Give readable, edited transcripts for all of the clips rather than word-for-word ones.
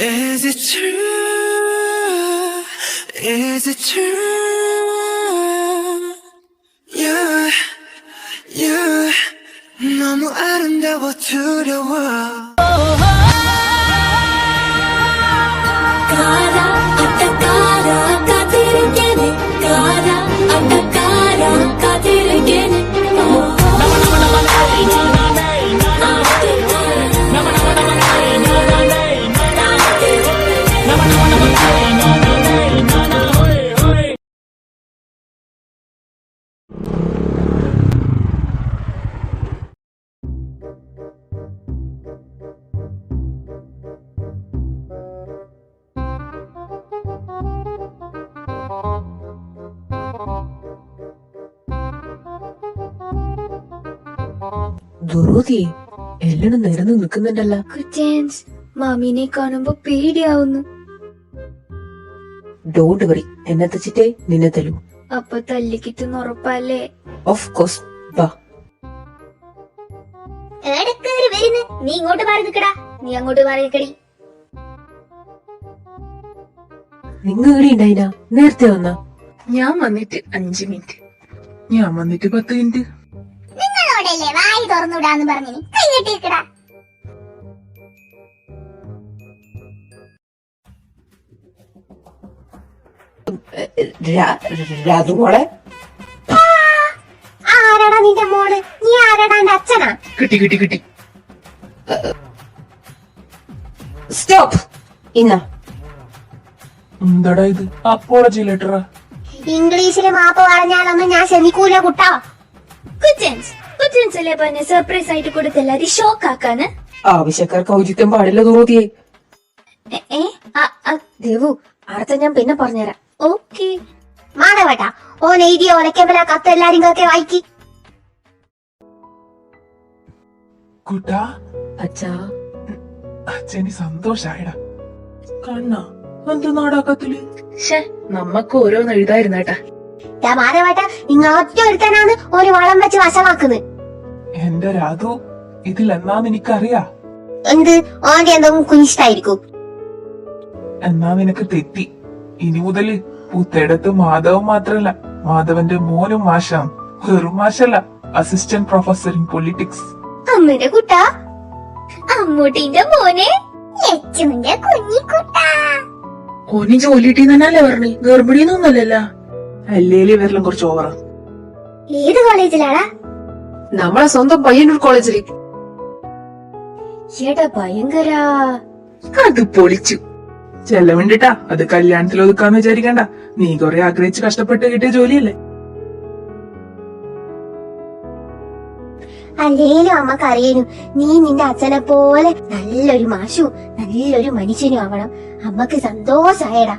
Is it true? Is it true? Yeah, yeah. 너무 아름다워 두려워. 가라 아따까라 까들게네 가라 아따까라 까들게네 ദുറൂതി എല്ലാം നിരന്ന് നിൽക്കുന്നുണ്ടല്ലോ. കുറ്റൻസ് മാമീനെ കാണുമ്പോ പേടിയാവുന്നു. ഡോണ്ട് വറി, എന്നെ തച്ചിട്ടേ നിന്നെ തല്ലൂ. അപ്പൊ തല്ലിക്കിട്ടെന്ന് ഉറപ്പല്ലേ? Of course. ബാ, നീ ഇങ്ങോട്ട് മാറി നിക്കടാ, നീ അങ്ങോട്ട് മാറി നിക്കടി. നിങ്ങ ഇവിടെ ഉണ്ടായിനാ? നേരത്തെ വന്നാ? ഞാൻ വന്നിട്ട് 5 മിനിറ്റ്, ഞാൻ വന്നിട്ട് 10 മിനിറ്റ്. നിങ്ങളോടല്ലേ വായി തുറന്നുവിടാന്ന് പറഞ്ഞു കൈകെട്ടിരിക്കടാ. രാധുമോളെ, ആരാടാ നിന്റെ മോള്? നീ ആരാടാ? എന്റെ അച്ഛനാ? കിട്ടി. സ്റ്റോപ്പ്. ഇന്നാ എന്താടാ ഇത്? അപ്പോളജി ലെറ്ററാ? ഇംഗ്ലീഷില് മാപ്പ് പറഞ്ഞാലൊന്നും ഞാൻ ക്ഷമിക്കൂല കുട്ടാ. കുറ്റൻസ് അല്ലേ പറഞ്ഞ സർപ്രൈസ് ആയിട്ട് കൊടുത്തല്ല അത് ഷോക്ക് ആക്കാന്. ആവശ്യക്കാർക്ക് ഔചിത്യം പാടില്ല ദുറൂതിയെ. ദേവു, അടുത്ത ഞാൻ പിന്നെ പറഞ്ഞുതരാം. ഓക്കെ മാണവേട്ടാ, ഓൻ എഴുതിയ ഒലക്കമ്പല കത്ത് എല്ലാരും കേക്കെ വായിക്കി. കുട്ടാ, അച്ഛാ, അച്ഛന് സന്തോഷായടാ. കണ്ണാ, എന്ത് നാടാക്കത്തില്? നമ്മക്ക് ഓരോന്ന് എഴുതായിരുന്നേട്ടാ. മാധവേട്ട, നിങ്ങൾ ഒറ്റ ഒരുത്തനാണ് ഒരു വളം വെച്ച് വശമാക്കുന്നത്. എന്റെ രാധു, ഇതിൽ എന്നാന്ന് എനിക്കറിയാ. എന്ത്? ഓന്റെ എന്തെങ്കിലും കുനിഷ്ടായിരിക്കും. എന്നാ നിനക്ക് തെറ്റി. ഇനി മുതല് പുത്തേടത്ത് മാധവൻ മാത്രല്ല, മാധവന്റെ മോനും മാഷാണ്. വെറും മാഷല്ല, അസിസ്റ്റന്റ് പ്രൊഫസർ ഇൻ പൊളിറ്റിക്സ്. അമ്മയുടെ കുട്ട, അമ്മൂട്ടിന്റെ മോനെ, ലച്ചുവിന്റെ കുഞ്ഞിക്കുട്ട. ഓനി ജോലി കിട്ടിയെന്നല്ലേ പറഞ്ഞു, ഗർഭിണിയൊന്നുമല്ലല്ലോ. അല്ലേലി വരലും കുറച്ച് ഓവറാ. ഏത് കോളേജിലാടാ? നമ്മളെ സ്വന്തം പയ്യന്നൂർ കോളേജില്. ചേട്ടാ ഭയങ്കര. അത് പൊളിച്ചു. ചെലവുണ്ടിട്ടാ, അത് കല്യാണത്തിൽ ഒതുക്കാന്ന് വിചാരിക്കണ്ട. നീ കൊറേ ആഗ്രഹിച്ച് കഷ്ടപ്പെട്ട് കിട്ടിയ ജോലിയല്ലേ. അല്ലേലും അമ്മക്കറിയനും നീ നിന്റെ അച്ഛനെ പോലെ നല്ലൊരു മാഷും നല്ലൊരു മനുഷ്യനും ആവണം. അമ്മക്ക് സന്തോഷായടാ.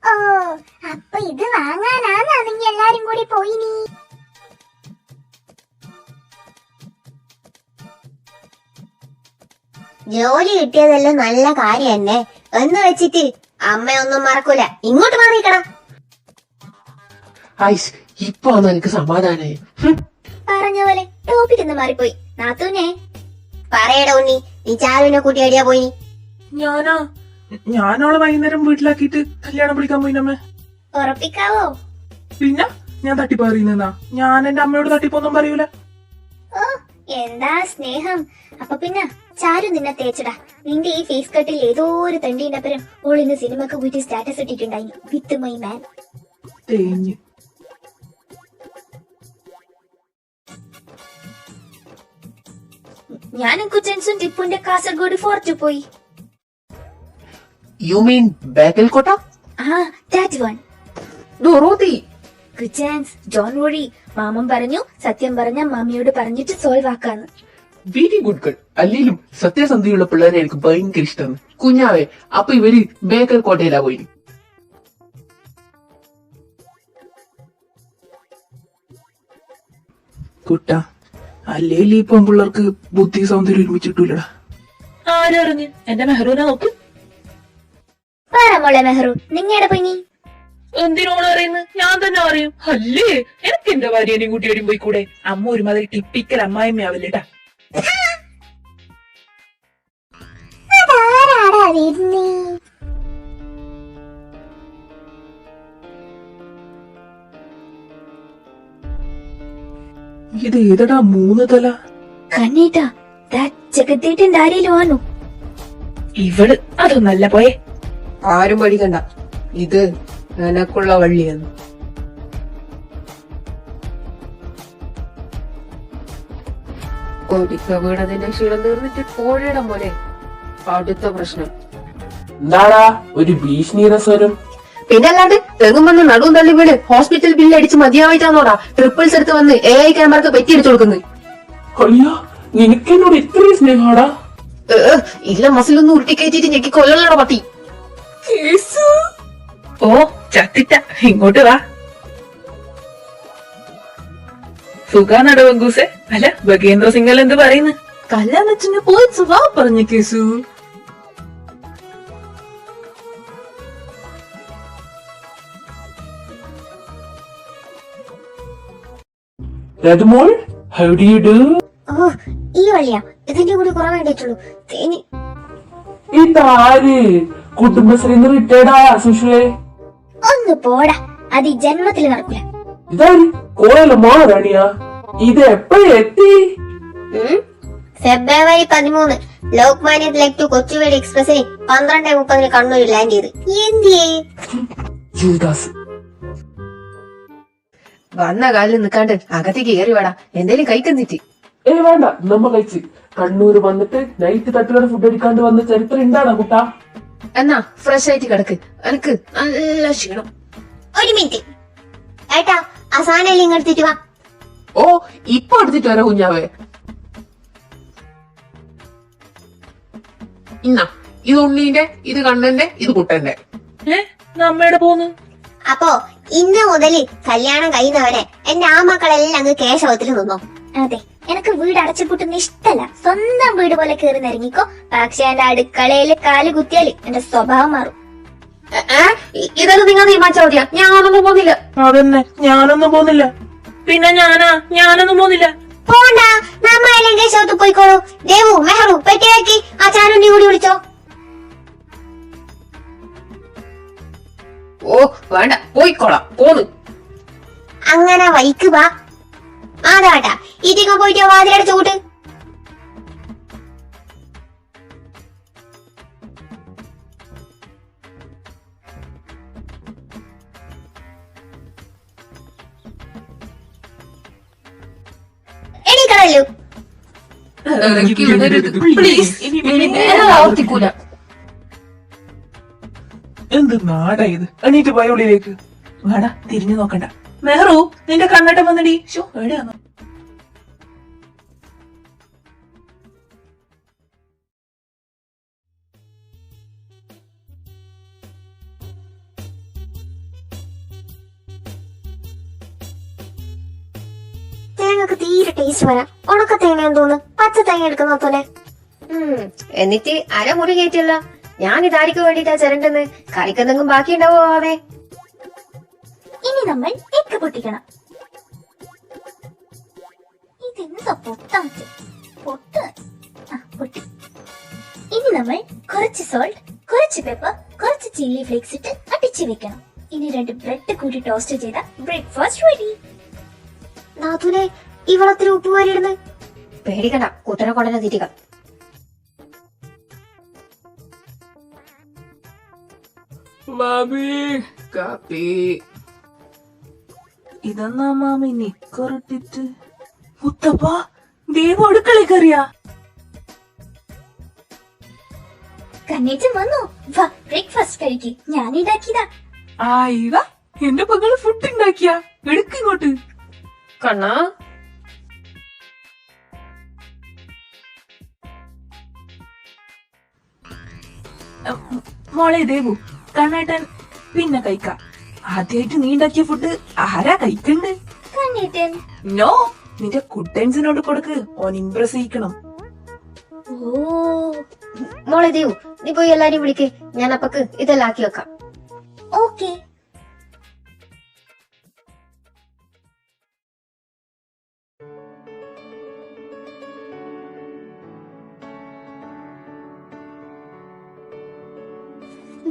ഓ, അപ്പൊ ഇത് വാങ്ങാനാണ് നിങ്ങൾ എല്ലാരും കൂടി പോയി. നീ ജോലി കിട്ടിയതെല്ലാം നല്ല കാര്യം തന്നെ എന്ന് വെച്ചിട്ട് അമ്മയൊന്നും മറക്കൂല. ഇങ്ങോട്ട് മാറിക്കടാ. ഇപ്പൊ എനിക്ക് സമാധാനായി. പറഞ്ഞ പോലെ ടോപ്പിക് ഒന്ന് മാറിപ്പോയി. നാത്തൂനെ പറയടാ ഉണ്ണി, നീ ചാരുവിനെ കൂട്ടി എടിയാ പോയി? ഞാനവളെ വൈകുന്നേരം വീട്ടിലാക്കിയിട്ട് കല്യാണം വിളിക്കാൻ പോയിനമ്മേ. ഉറപ്പിക്കാവോ? പിന്നെ ഞാൻ തട്ടിപ്പറിയുന്നാ? ഞാൻ എന്റെ അമ്മയോട് തട്ടിപ്പൊന്നും പറയൂല. ഓ, എന്താ സ്നേഹം. അപ്പൊ പിന്നെ ചാരു നിന്നെ തേച്ചടാ. നിന്റെ ഈ ഫേസ് കട്ടിൽ ഏതോ ഒരു തണ്ടീന്റെ പരം ഓളിന്ന് സിനിമക്ക് പോയിട്ട് സ്റ്റാറ്റസ് ഇട്ടിട്ടുണ്ടായി, വിത്ത് മൈ മാൻ. തേഞ്ഞ് ഞാനും കുച്ചൻസും ടിപ്പുന്റെ കാസർഗോഡ് ഫോർട്ട് പോയി. യു മീൻ ബേക്കൽകോട്ട? That one. ദുറൂതി, കുച്ചൻസ് ഡോണ്ട് വറി. മാമൻ പറഞ്ഞു സത്യം പറഞ്ഞ മമ്മിയോട് പറഞ്ഞിട്ട് സോൾവ് ആക്കാന്ന്. Very good girl. അല്ലെങ്കിലും സത്യസന്ധിയുള്ള പിള്ളേരെ എനിക്ക് ഭയങ്കര ഇഷ്ടമാണ്. കുഞ്ഞാവേ, അപ്പൊ ഇവര് ബേക്കൽ കോട്ടയിലാ പോയി. കുട്ട, അല്ലേലി ഇപ്പം പിള്ളേർക്ക് ബുദ്ധി സൗന്ദര്യം ഒരുമിച്ചിട്ടൂലടാ. ആരറിഞ്ഞ്? എന്റെ മെഹറൂനെ നോക്ക്. പറ മോളെ മെഹറു, നിങ്ങടെ പോയി? എന്തിനോട് അറിയുന്നത്? ഞാൻ തന്നെ അറിയും. അല്ലേ, എനിക്ക് എന്റെ ഭാര്യനെയും കുട്ടിയോടും പോയി കൂടെ? അമ്മ ഒരുമാതിരി ടിപ്പിക്കൽ അമ്മായിമ്മയാവില്ലേട്ടാ. വരുന്നേ. ഇത് ഏതടാ 3 തല? കണ്ണേട്ടാ ജഗത്തേട്ടന്റെ ആരേലും ആണോ? ഇവള് അതൊന്നല്ല പോയെ. ആരും പഠിക്കണ്ട, ഇത് എനക്കുള്ള വള്ളിയാണ്. ഒരിക്ക വീണതിന്റെ ക്ഷീണം തീർന്നിട്ട് കോഴിയുടെ പോലെ അടുത്ത പ്രശ്നം. എന്താടാ ഒരു ഭീഷണിയുടെ സ്വരം? പിന്നെ അല്ലാണ്ട് തെങ്ങും വന്ന് നടുവും തള്ളി വീട് ഹോസ്പിറ്റൽ ബില്ല് അടിച്ച് മതിയായിട്ടാന്നോടാ ട്രിപ്പിൾസ് എടുത്ത് വന്ന് AI ക്യാമറക്ക് പെറ്റിയടിച്ചു കൊടുക്കുന്നത്. അയ്യോ, നിനക്കെന്നോട് ഇത്രയും സ്നേഹാടാ? ഇല്ല മസിലൊന്നും ഉരുട്ടി കയറ്റിട്ട് ഞെക്കി കൊല്ലണോടാ പട്ടി. ഓ ചത്തിട്ട, ഇങ്ങോട്ട് വാ. സുഖാണോ ബംഗൂസെ? അല്ല ബഗേന്ദ്ര സിംഗൽ എന്ത് പറയുന്നു? കല്യാണത്തിന് പോയി സുഖാ പറഞ്ഞ കേസു. രഘുമോൾ, ഹൗ ഡു യു ഡു? ഓ ഈ വള്ളിയാ, ഇതിന്റെ കൂടി കുറവേണ്ടിട്ടുള്ളൂ. തേനി ഇതാര്? കുടുംബശ്രീന്ന് റിട്ടയർഡാ സുഷേ? ഒന്ന് പോടാ, അത് ഈ ജന്മത്തിൽ നടക്കൂല. ഇതാര്? കോളേജിലെ മാറാണിയാ? ഇത് എപ്പോഴെത്തി? ഫെബ്രുവരി 13 ലോക്മാന്യ തിലക് ടു കൊച്ചുവേളി എക്സ്പ്രസിന് 12:30 കണ്ണൂർ ലാൻഡ് ചെയ്ത്. എന്തിയേ? ജൂദാസ്. വന്ന കാലിൽ നിക്കാണ്ട് അകത്തേക്ക് കയറി വേടാ, എന്തേലും കഴിക്കുന്നിട്ട്. വേണ്ട, നമ്മ കഴിച്ച്. കണ്ണൂര് വന്നിട്ട് നൈറ്റ് തട്ടുകട ഫുഡ് അടിക്കാണ്ട് വന്ന ചരിത്രം ഉണ്ടാടാ കുട്ടാ? എന്നാ ഫ്രഷ് ആയിട്ട് കിടക്ക്, എനിക്ക് നല്ല ക്ഷീണം. ഒരു മിനിറ്റ് ഏട്ടാ, ആ സാധനം ഇങ്ങെടുത്തിട്ട് വാ. ഓ ഇപ്പൊ എടുത്തിട്ട് വരാ കുഞ്ഞാവേ. ഇന്നാ ഇത് ഉണ്ണീന്റെ, ഇത് കണ്ണന്റെ, ഇത് കുട്ടന്റെ. നമ്മയുടെ പോന്നു. അപ്പോ ഇന്ന് മുതല് കല്യാണം കഴിയുന്നവരെ എന്റെ ആ മക്കളെല്ലാം അങ്ങ് കേശവത്തിൽ നിന്നോ. അതെ, എനിക്ക് വീട് അടച്ചുപൂട്ടുന്ന ഇഷ്ടല്ല. സ്വന്തം വീട് പോലെ കയറി നിറങ്ങിക്കോ. പക്ഷെ എന്റെ അടുക്കളയില് കാല് കുത്തിയാല് എന്റെ സ്വഭാവം മാറും. ഇതൊക്കെ നിങ്ങൾ തീരുമാനിച്ചാ മതിയാ, ഞാനൊന്നും പോകുന്നില്ല. അതന്നെ, ഞാനൊന്നും പോന്നില്ല. പിന്നെ ഞാനൊന്നും പോന്നില്ല. പോണ്ട, നമ്മളെല്ലാം കേശവത്ത് പോയിക്കോളൂ. ദേവു, മെഹറു പെട്ടിയാക്കി ആ ചാനുണ്ടി കൂടി വിളിച്ചോ. ഓ വേണ്ട, പോയിക്കോളാം, പോന്നു. അങ്ങനെ വൈക്ക് വാ. അതാട്ടാ, ഇതിങ്ങ പോയിട്ട് വാതിലടച്ചു കൂട്ട്. എണീക്കണല്ലോ. ആവർത്തിക്കൂല. എന്ത് നാടാ ഇത്? എണീറ്റ് പോയ ഉള്ളിലേക്ക്. വേടാ, തിരിഞ്ഞു നോക്കണ്ട. മെഹറു, നിന്റെ കണ്ണട്ടം വന്നടി. ഷോ എവിടെയാണോ? തേങ്ങക്ക് തീരെ ടേസ്റ്റ് വരാം. ഉണക്ക തേങ്ങ തോന്നുന്നു, പച്ച തേങ്ങ എടുക്കുന്ന പോലെ. എന്നിട്ട് അരമുറി കയറ്റിയല്ല. ഞാൻ ഇതാരിക്ക് വേണ്ടിട്ടാ ചിരണ്ടെന്ന്. കറിക്കെന്തെങ്കിലും ബാക്കി ഉണ്ടാവോ ആവേ? ഇനി നമ്മൾ എഗ് പൊട്ടിക്കണം. ഇതെന്താ പൊട്ടാ? പൊട്ട് പൊട്ടി. ഇനി നമ്മൾ കുറച്ച് സോൾട്ട്, കുറച്ച് പെപ്പർ, കുറച്ച് ചില്ലി ഫ്ലേക്സ് ഇട്ട് അടിച്ചു വെക്കണം. ഇനി 2 ബ്രെഡ് കൂടി ടോസ്റ്റ് ചെയ്ത ബ്രേക്ക്ഫാസ്റ്റ് റെഡി. നാഥുനെ, ഈ വെള്ളത്തിൽ ഉപ്പ് വാരിയിടുന്നു. പേടിക്കണ്ട, കുട്ടനെ കൊണ്ടനെ തീറ്റിക്കാം. മാമി കാപ്പി. ഇതെന്നാ മാമി നിക്കറിട്ടിട്ട്. മുത്തപ്പ, ദേവു അടുക്കളയിൽ കയറിയാ? കന്നേച്ചൻ വന്നു. വാ, ബ്രേക്ക്ഫാസ്റ്റ് കഴിക്ക്. ഞാൻ ഇതാക്കിയതാ. ആയിവ, എന്റെ മകള് ഫുഡ് ഉണ്ടാക്കിയ. എടുക്കിങ്ങോട്ട്. കണ്ണാ, മോളെ ദേവു, കണ്ണേട്ടൻ പിന്നെ കഴിക്കാം. ആദ്യമായിട്ട് നീ ഉണ്ടാക്കിയ ഫുഡ് ആരാ കഴിക്കണ്ട്? കന്നേട്ടൻ. നോ, നിന്റെ കുട്ടൻസിനോട് കൊടുക്ക്. ഓൻ ഇംപ്രസ് ചെയ്യിക്കണം. ഓ, മോളെ ദേവു, നീ പോയി എല്ലാരും വിളിക്ക്. ഞാൻ അപ്പക്ക് ഇതെല്ലാം ആക്കി വെക്കാം. ഓക്കേ.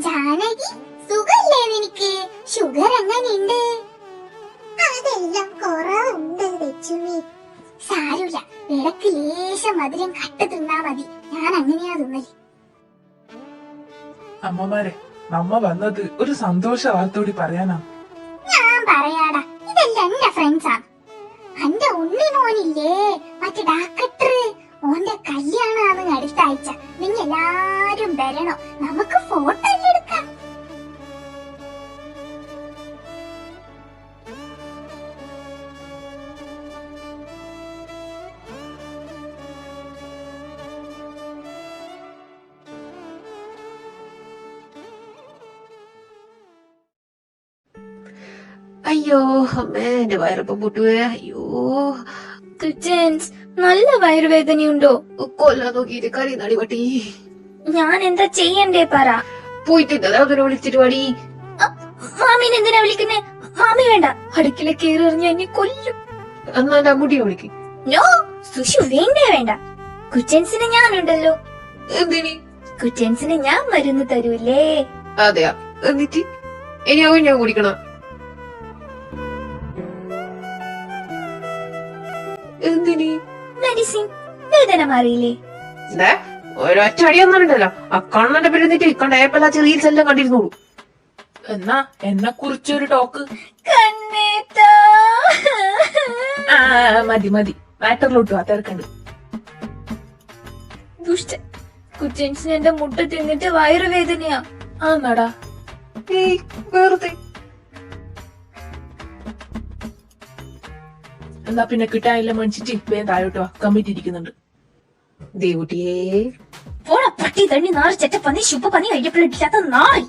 ജാനകി സുഖല്ലേ നിനക്ക്? ഷുഗർ എങ്ങനെയുണ്ട്? അതെല്ലാം കുറവുണ്ട് ലക്ഷ്മി. സാരമില്ല, ഇടക്ക് ലേശം മധുരം കട്ട് തിന്നാ മതി. ഞാൻ അങ്ങനെയാ തിന്നല്. അമ്മമാരെ, നമ്മ വന്നത് ഒരു സന്തോഷ വാർത്തോടി പറയാനാ. ഞാൻ പറയാടാ, ഇതെല്ലാം എന്റെ ഫ്രണ്ട്സാണ്. എന്റെ ഉണ്ണി മോനില്ലേ, മറ്റേ ഡാക്ടർ, ഓന്റെ കല്യാണാണ് അടുത്ത ആഴ്ച. നിങ്ങൾ എല്ലാരും വരണോ, നമുക്ക് ഫോട്ടോ എല്ലാം എടുക്കാം. അയ്യോ അമ്മേ, എന്റെ വയറപ്പം പൊട്ടുവേ. അയ്യോ, കുച്ചൻസ്, നല്ല വയറുവേദനയുണ്ടോ? കൊല്ലാൻ നോക്കിയിട്ട് കറി നടിപട്ടി. ഞാൻ എന്താ ചെയ്യണ്ടേ പറ. പോയിട്ട് അതിനെ വിളിച്ചിട്ട് പാടി. മാമീനെ എന്തിനാ വിളിക്കുന്നേ? മാമി വേണ്ട, അടുക്കള കയറി എറിഞ്ഞ എന്നെ കൊല്ലും. എന്നാ എന്റെ അമ്മൂട്ടിയെ വിളിക്ക്. നോ സുഷു, വേണ്ടേ വേണ്ട. കുച്ചൻസിന് ഞാനുണ്ടല്ലോ. എന്തിനി? കുച്ചൻസിന് ഞാൻ മരുന്ന് തരൂല്ലേ? അതെയാ, എന്നിട്ട് ഇനിയാവും ഞാൻ കുടിക്കണം. എന്തിനി? മെഡിസിൻ. വേദന മാറിയില്ലേ? ഒരൊറ്റ അടിയൊന്നുണ്ടല്ലോ. ആ കണ്ണന്റെ പേരെന്നിട്ട് കണ്ടേപ്പല്ല റീൽസ് എല്ലാം കണ്ടിരുന്നോളൂ. എന്നാ എന്നെ കുറിച്ചൊരു ടോക്ക്. കണ്ണേത്താ. ആ മതി മതി, മാറ്ററിലോട്ട് ആ തിരക്കണ്ട്. ദുഷ്ട. കുച്ചൻസിന് എന്റെ മുട്ട തിന്നിട്ട് വയറുവേദനയാ. ആ നടാ, ഏയ് വെറുതെ. എന്നാ പിന്നെ കിട്ടാനില്ല മേടിച്ചിട്ട് വേഗം താഴോട്ട് വാ, കമ്മിറ്റി ഇരിക്കുന്നുണ്ട്. ദേവുട്ടിയേ. പോടാ പട്ടി തണ്ണി നാറി ചെറ്റ പന്നി ശുഭ പന്നി കഴിഞ്ഞപ്പോഴില്ലാത്ത നായി.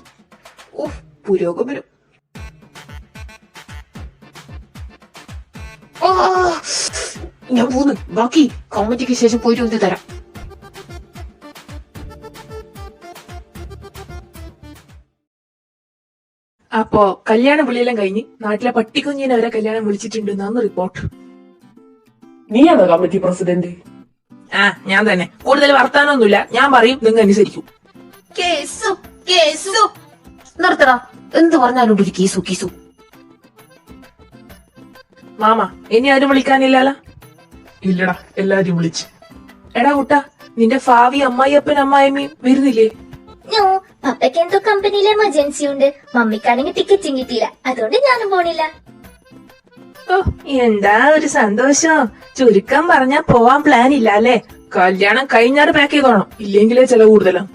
ഓഹ്, പുരോഗമനം. ആ, ഞാൻ പോന്ന്. ബാക്കി കമ്മിറ്റിക്ക് ശേഷം പോയിട്ട് ഒന്ന് തരാം. അപ്പോ കല്യാണ വിളിയെല്ലാം കഴിഞ്ഞ് നാട്ടിലെ പട്ടിക്കുഞ്ഞിനെ വരെ കല്യാണം വിളിച്ചിട്ടുണ്ടെന്നാണ് റിപ്പോർട്ട്. നീയാണോ കമ്മിറ്റി പ്രസിഡന്റ്? ആ ഞാൻ തന്നെ. കൂടുതൽ വർത്താനൊന്നുമില്ല, ഞാൻ പറയും, നിങ്ങൾ അനുസരിക്കും. കേസു കേസു. നിർത്തടാ, എന്ത് പറഞ്ഞാലും ഒരു കീസു കീസു. മാമ, ഇനി ആരും വിളിക്കാനില്ലല്ലോ? ഇല്ലടാ, എല്ലാരും വിളിച്ച്. എടാ കുട്ടാ, നിന്റെ ഭാവി അമ്മായിയപ്പൻ അമ്മായിമ്മയും വരുന്നില്ലേ? നോ, പപ്പയ്ക്ക് എന്തോ കമ്പനിയിൽ എമർജൻസി ഉണ്ട്. മമ്മിക്കാണെങ്കിൽ ടിക്കറ്റും കിട്ടിയില്ല, അതുകൊണ്ട് ഞാനും പോണില്ല. ഓ, എന്താ ഒരു സന്തോഷം. ചുരുക്കം പറഞ്ഞാ പോവാൻ പ്ലാൻ ഇല്ല അല്ലേ? കല്യാണം കഴിഞ്ഞാറ് പാക്ക് ചെയ്തോണം, ഇല്ലെങ്കിലേ ചെലവ് കൂടുതലാണ്.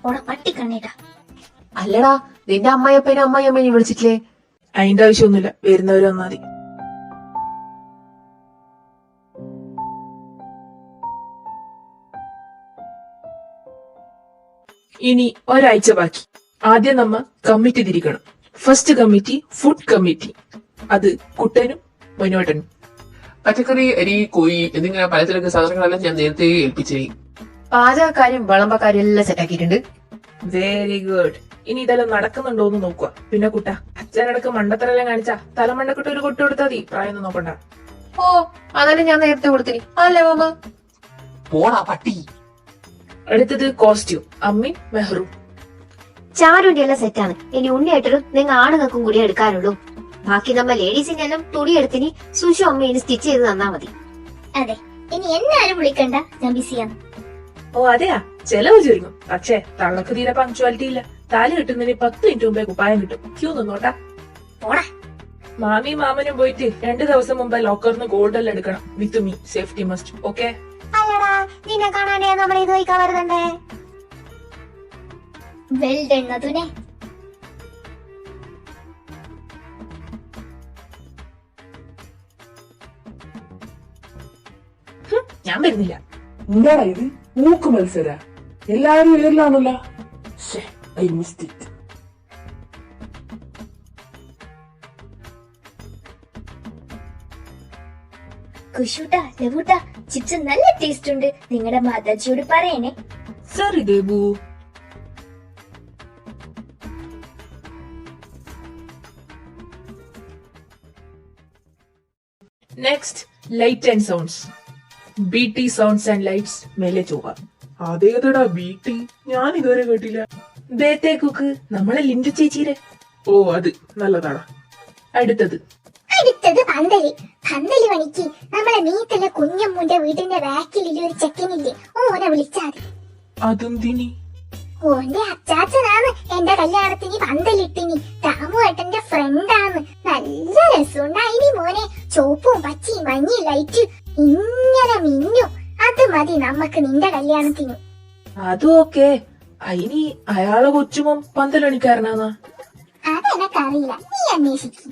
ഓടാ പട്ടി കണ്ണേട്ടാ. അല്ലടാ, നിന്റെ അമ്മായിയപ്പനും അമ്മായിയമ്മേനെ വിളിച്ചിട്ടില്ലേ? അതിന്റെ ആവശ്യമൊന്നുമില്ല, വരുന്നവര് വന്നാ മതി. ഇനി ഒരാഴ്ച ബാക്കി. ആദ്യം നമ്മ കമ്മിറ്റി തിരിക്കണം. First committee food committee. അത് കുട്ടനും മനോട്ടനും. പച്ചക്കറി, അരി, കോഴി എന്നിങ്ങനെ പലചരക്ക് സാധനങ്ങളെല്ലാം ഞാൻ നേരത്തെ ഏൽപ്പിച്ചേ. പാചകക്കാരും വിളമ്പക്കാരും എല്ലാം സെറ്റാക്കിയിട്ടുണ്ട്. Very good. ഇനി ഇതെല്ലാം നടക്കുന്നുണ്ടോ എന്ന് നോക്കുക. പിന്നെ കുട്ട, അച്ഛനടക്ക് മണ്ടത്തരെല്ലാം കാണിച്ചാ തലമണ്ടക്കിട്ട് ഒരു കൊട്ടു കൊടുത്താൽ മതി, പ്രായം നോക്കണ്ട. ഓ, അതെല്ലാം ഞാൻ നേരത്തെ കൊടുത്തിനി അല്ലേ മാമ? പോടാ പട്ടി. അടുത്തത് കോസ്റ്റ്യൂം. അമ്മി മെഹ്റു. ചാരുന്റെ എല്ലാം സെറ്റാണ്. ഇനി ഉണ്ണിയായിട്ടൊരു നിങ്ങൾ ആണുങ്ങൾക്കും കൂടി എടുക്കാനുള്ളൂ. ബാക്കി നമ്മ ലേഡീസിന്റെ എല്ലാം തുണി എടുത്തിന് സുഷു അമ്മയിന് സ്റ്റിച്ച് ചെയ്ത് തന്നാ മതി. അതെ, ഇനി എന്നാരും വിളിക്കണ്ട, ഞാൻ ബിസിയാണ്. ഓ അതെയാ, ചെലവ് ചുരുങ്ങും. പക്ഷേ തള്ളക്ക് തീരെ പങ്ക്ച്വാലിറ്റി ഇല്ല. താലി കിട്ടുന്നതിന് 10 മിനിറ്റ് മുമ്പേ കുപ്പായം കിട്ടും. ക്യൂ നിന്നോട്ടാ. പോടാ. മാമി മാമനും പോയിട്ട് 2 ദിവസം മുമ്പ് ലോക്കറിന് ഗോൾഡ് എല്ലാം എടുക്കണം. With me, safety must. Okay? അല്ലടാ, നിന്നെ കാണാനേ നമ്മൾ ഇത് വയ്ക്കാൻ വരുന്നുണ്ടേ. വെൽഡൺ അതുനെ. ഞാൻ വരുന്നില്ല. എന്താടാ ഇത്? മൂക്ക് മത്സര? എല്ലാരും ഏറിലാണല്ലോ. I missed it. കുഷൂട്ടാ, ലവൂട്ടാ, ചിപ്സ് നല്ല ടേസ്റ്റ് ഉണ്ട്. നിങ്ങളുടെ മാതാജിയോട് പറയണേ. Sorry Debu. Next, light and sounds. BT sounds and lights മേലെ ചൊവ്വ. അതേതടാ ബീട്ടി? ഞാൻ ഇതുവരെ കേട്ടില്ല. ബേത്തെ കുക്ക് നമ്മളെ ലിൻഡു ചേച്ചിയുടെ. ഓ അത് നല്ലതാടാ. അടുത്തത് അടുത്തത് പന്തല്. പന്തല് പണിക്ക് നമ്മളെ മീത്തുള്ള കുഞ്ഞമ്മൂന്റെ വീടിന്റെ ബാക്കിലുള്ള ഒരു ചെക്കനില്ലേ, ഓനെ വിളിച്ചാതി. അതെന്തിനി? ഓന്റെ അച്ചാച്ചനാണ് എന്റെ കല്യാണത്തിന് പന്തലിട്ടിനി. രാമുവേട്ടന്റെ ഫ്രണ്ടാണ്. നല്ല രസമുണ്ടായിനി മോനെ. ചോപ്പും പച്ചയും മഞ്ഞയും ലൈറ്റ് ഇങ്ങനെ മിന്നു. അത് മതി നമുക്ക് നിന്റെ കല്യാണത്തിന്. അതും ഓക്കെ. അയിനി അയാളെ കൊച്ചുമോൻ പന്തലണിക്കാരനാന്നാ? അതെനക്കറിയില്ല, നീ അന്വേഷിക്കും.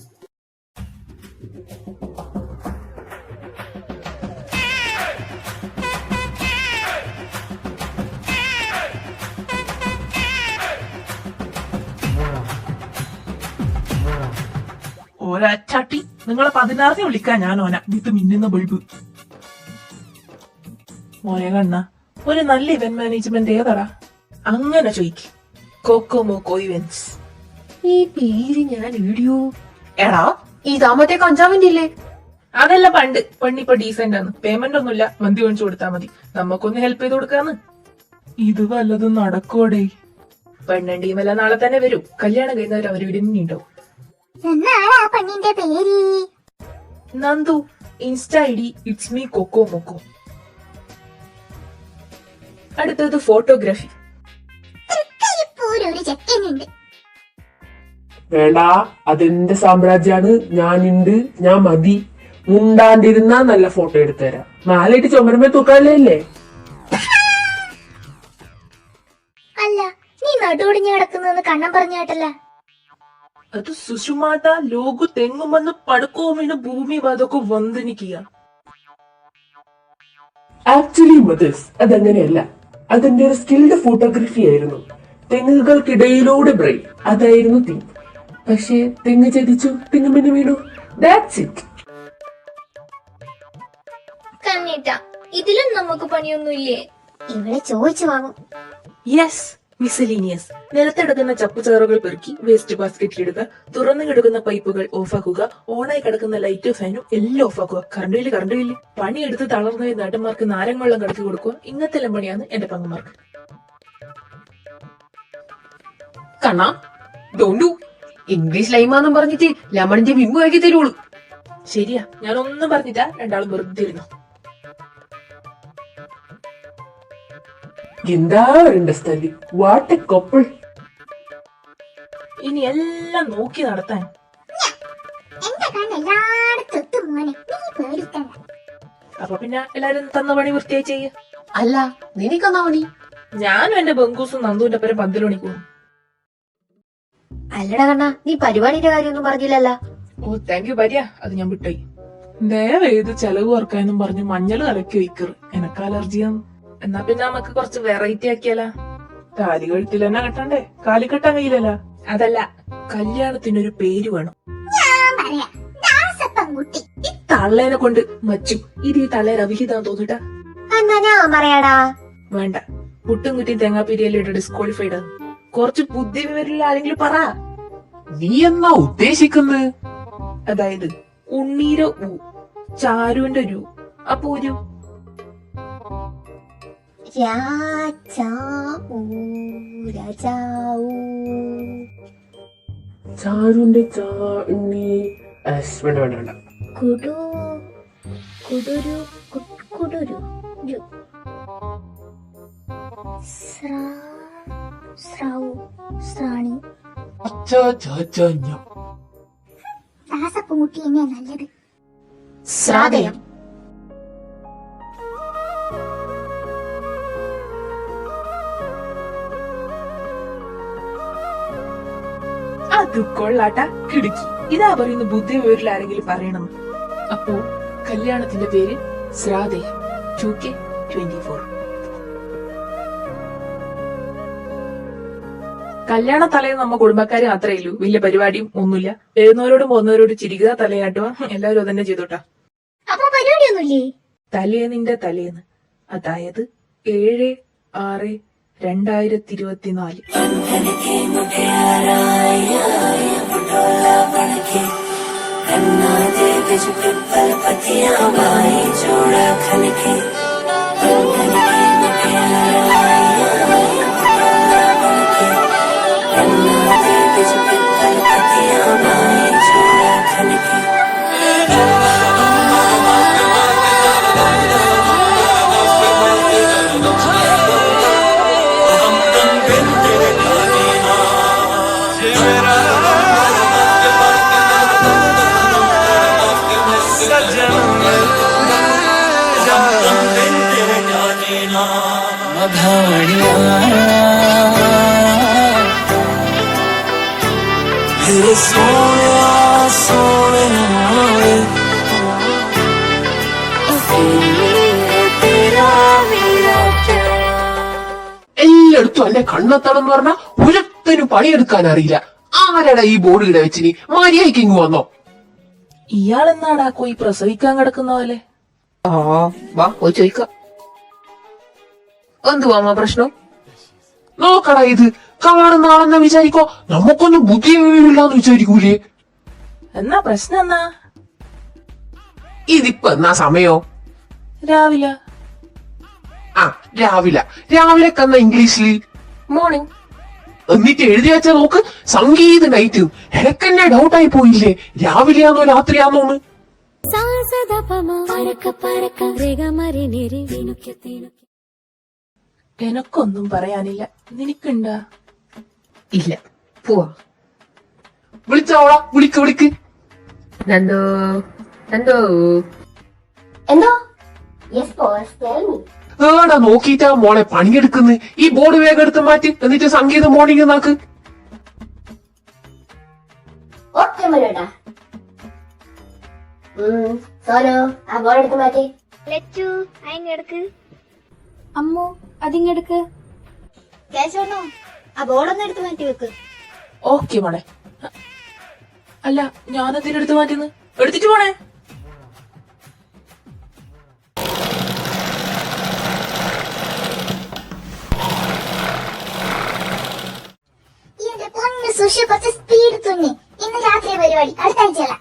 ഒരച്ചാട്ടി നിങ്ങളെ 16 വിളിക്കാൻ ഞാൻ ഓന ഇത് മിന്നുന്ന ബൾബ്. മോനെ കണ്ണ, ഒരു നല്ല ഇവന്റ് മാനേജ്മെന്റ് ഏതാടാ? അങ്ങനെ ചോയ്ക്ക്. കോക്കോമോക്കോ ഇവന്റ്സ്. ഈ പേര് ഞാൻ ഇടിയോ. എടാ ഇതാ മറ്റേ കഞ്ചാവിന്റെ ഇല്ലേ? അതല്ല പണ്ട്. പെണ്ണിപ്പൊ ഡീസന്റ് ആണ്. പേയ്മെന്റ് ഒന്നുമില്ല, മന്തി മേടിച്ചു കൊടുത്താ മതി. നമുക്കൊന്ന് ഹെൽപ്പ് ചെയ്ത് കൊടുക്കാന്ന്. ഇത് വല്ലതും നടക്കോടേ? പെണ്ണൻ ടീമല്ല നാളെ തന്നെ വരും. കല്യാണം കഴിഞ്ഞവർ അവർ ഇവിടെ തന്നെ ഉണ്ടാവും. എന്നാളാ പെണ്ണിന്റെ പേര്? നന്ദു. ഇൻസ്റ്റ ഐഡി ഇറ്റ്സ് മീ കോക്കോമോക്കോ. അടുത്തത് ഫോട്ടോഗ്രാഫി. തൃക്കരിപ്പൂരൊരു ചെക്കനുണ്ട്. വേണ്ട, അതെന്റെ സാമ്രാജ്യാണ്. ഞാനുണ്ട്, ഞാൻ മതി. മുണ്ടാണ്ടിരുന്നാ നല്ല ഫോട്ടോ എടുത്തുതരാം. മാലയിട്ട് ചുമരമേ തൂക്കാല്ലേ? അല്ല, നീ നടുവൊടിഞ്ഞു കിടക്കുന്നെന്ന് കണ്ണം പറഞ്ഞാട്ടല്ല. അത് സുഷുമാട്ട ലോകു തെങ്ങുമെന്ന് പടുക്കോമിന് ഭൂമി അതൊക്കെ വന്ദനിക്കുക. ആക്ച്വലി മദേഴ്സ് അതങ്ങനെയല്ല. അതെന്റെ ഒരു സ്കിൽഡ് ഫോട്ടോഗ്രാഫി ആയിരുന്നു. തെങ്ങുകൾക്കിടയിലൂടെ ബ്രൈറ്റ്, അതായിരുന്നു തീം. പക്ഷേ തെങ്ങ് ചതിച്ചു, തെങ്ങുമെന്ന് വീണു. That's it. കണ്ണീട്ട, ഇതിലും നമുക്ക് പണിയൊന്നുമില്ലേ? ഇവിടെ ചോദിച്ചു വാങ്ങും. യെസ്, മിസലീനിയസ്. നിലത്തെടുക്കുന്ന ചപ്പുചാറുകൾ പെറുക്കി വേസ്റ്റ് ബാസ്ക്കറ്റിലിടുക. തുറന്നു കിടക്കുന്ന പൈപ്പുകൾ ഓഫാക്കുക. ഓണായി കിടക്കുന്ന ലൈറ്റ് ഫാനും എല്ലാം ഓഫാക്കുക. Current bill. പണിയെടുത്ത് തളർന്ന നാട്ടന്മാർക്ക് നാരങ്ങവെള്ളം കടത്തി കൊടുക്കുക. ഇങ്ങനത്തെ എല്ലാം പണിയാണ് എന്റെ പങ്ങന്മാർക്ക്. കണ്ണാ ഡോണ്ടു ഇംഗ്ലീഷ് ലൈമാന്നും പറഞ്ഞിട്ട് ലെമണിന്റെ വിമ്പ് ആക്കി തരുള്ളൂ. ശരിയാ, ഞാനൊന്നും പറഞ്ഞിട്ടാ. രണ്ടാളും വെറുതെ ഇരുന്നു. എന്താ പറയണ്ട സ്ഥലി, വാട്ട് എ കപ്പിൾ. ഇനി എല്ലാം നോക്കി നടത്താൻ. എന്റെ കണ്ണ് എല്ലായിടത്തും എത്തും മോനെ, നീ പേടിക്കണ്ട. അപ്പൊ പിന്നെ എല്ലാരും തന്ന പണി വൃത്തിയായി ചെയ്യ. അല്ല നിനക്കെന്നാ മണി? ഞാനും എന്റെ ബംഗൂസും നന്ദുവിന്റെ പേരെ 12 മണിക്ക് പോകും. അല്ലടാ കണ്ണാ, നീ പരിപാടിന്റെ കാര്യമൊന്നും പറഞ്ഞില്ലല്ലോ. ഓ താങ്ക് യു ഭാര്യ, അത് ഞാൻ വിട്ടായി. ദയവേത് ചെലവ് കുറക്കാനും പറഞ്ഞ് മഞ്ഞൾ കലക്കി വയ്ക്കറ്. എനക്ക് അലർജിയാന്ന്. എന്നാ പിന്നെ നമുക്ക് കുറച്ച് വെറൈറ്റി ആക്കിയാലാ? താലി കഴുത്തിൽ തന്നെ കെട്ടണ്ടേ? കാലി കെട്ടാൻ കഴിയില്ലല്ലോ. അതല്ല, കല്യാണത്തിനൊരു പേര് വേണം. ഞാൻ പറയാം, ദാസപ്പൻകുട്ടി. ഈ തള്ളേനെ കൊണ്ട് മച്ചു. ഇത് ഈ തള്ളേരെ അവിഹിതാന്ന് തോന്നിട്ടാ? എന്നാ ഞാൻ പറയാടാ. വേണ്ട, പുട്ടും കുറ്റി തേങ്ങാപ്പിരിയെല്ലാം ഡിസ്ക്വാളിഫൈഡ് ആണ്. കുറച്ച് ബുദ്ധി വിവരമുള്ള ആരെങ്കിലും പറ. നീ എന്നാ ഉദ്ദേശിക്കുന്നത്? അതായത് ഉണ്ണീര ഉ, ചാരുവിന്റെ രു, അപ്പൊ ഒരു ചാരുന്റെ വേണ്ട വേണ്ട വേണ്ട. കുടുരു കുടുരു ശ്രാണി. ദാസപ്പൻകുട്ടി തന്നെയാ നല്ലത്. ശ്രാദ്ധയം. അത് കൊള്ളാട്ട കിടുക്കി. ഇതാ പറയുന്ന ബുദ്ധി വിവരിൽ ആരെങ്കിലും പറയണം. അപ്പോ കല്യാണത്തിന്റെ പേര് ശ്രാദ്ധയം 2K24. കല്യാണ തലേന്ന് നമ്മ കുടുംബക്കാര് മാത്രമേ ഉള്ളൂ. വലിയ പരിപാടിയും ഒന്നുമില്ല. വരുന്നവരോടും പോകുന്നവരോട് ചിരിക്കുക, തലയാട്ടുക, എല്ലാവരും അതന്നെ ചെയ്തോട്ടാ. അപ്പൊ പരിപാടിയൊന്നുമില്ലേ? തലേന്നിന്റെ തലേന്ന്, അതായത് 7/6/2024. എല്ലായിടത്തും എന്റെ കണ്ണെത്തണമെന്ന് പറഞ്ഞാ ഒരുത്തനും പണിയെടുക്കാൻ അറിയില്ല. ആരാടാ ഈ ബോർഡ് ഇവിടെ വെച്ചിനി? മര്യാദയ്ക്ക് ഇങ്ങ് വന്നോ. ഇയാളെന്നാടാ പോയി പ്രസവിക്കാൻ കിടക്കുന്ന പോലെ? ആ വാ പോയി ചോദിക്കാം. എന്തുവാ പ്രശ്നം? നോക്കടാ, ഇത് കാണുന്ന ആളെന്നാ വിചാരിക്കോ, നമുക്കൊന്നും ബുദ്ധിയില്ലാന്ന് വിചാരിക്കൂലേ? എന്നാ പ്രശ്നം എന്നാ? ഇതിപ്പോ എന്നാ സമയോ? രാവിലെ. ആ രാവിലെ കന്ന ഇംഗ്ലീഷിൽ മോർണിംഗ്. എന്നിട്ട് എഴുതി വെച്ചാ നോക്ക്, സംഗീത നൈറ്റ്. എനക്കെന്നെ ഡൗട്ടായി പോയില്ലേ, രാവിലെയാണോ രാത്രിയാണോന്ന്? എനക്കൊന്നും പറയാനില്ല, നിനക്കുണ്ടാ? ഇല്ല, പോവാ. വിളിച്ചോളാ, വിളിക്ക്. നന്ദോ എന്തോ? Yes boss, tell me. ഏടാ നോക്കിട്ടാ മോളെ പണിയെടുക്കുന്നു. ഈ ബോർഡ് വേഗം എടുത്ത് മാറ്റി, എന്നിട്ട് സംഗീതം മോർണിംഗ് നാക്ക്. ഓക്കെ മരുടാ. സോനു, ആ ബോർഡ് എടുത്ത് മാറ്റി. ലച്ചു അയിങ്ങെടുക്ക്. അമ്മു അതിങ്ങെടുക്ക്. കേശവണ്ണോ ആ ബോർഡൊന്നും എടുത്ത് മാറ്റി വെക്ക്. ഓക്കെ മോളെ. അല്ല, ഞാനെന്തിനെടുത്ത് മാറ്റിന്ന്? എടുത്തിട്ട് പോണേ. സുഷു കുറച്ച് സ്പീഡ് തുന്നി. ഇന്ന് രാത്രി പരിപാടി, അടുത്ത ആഴ്ചയല്ല.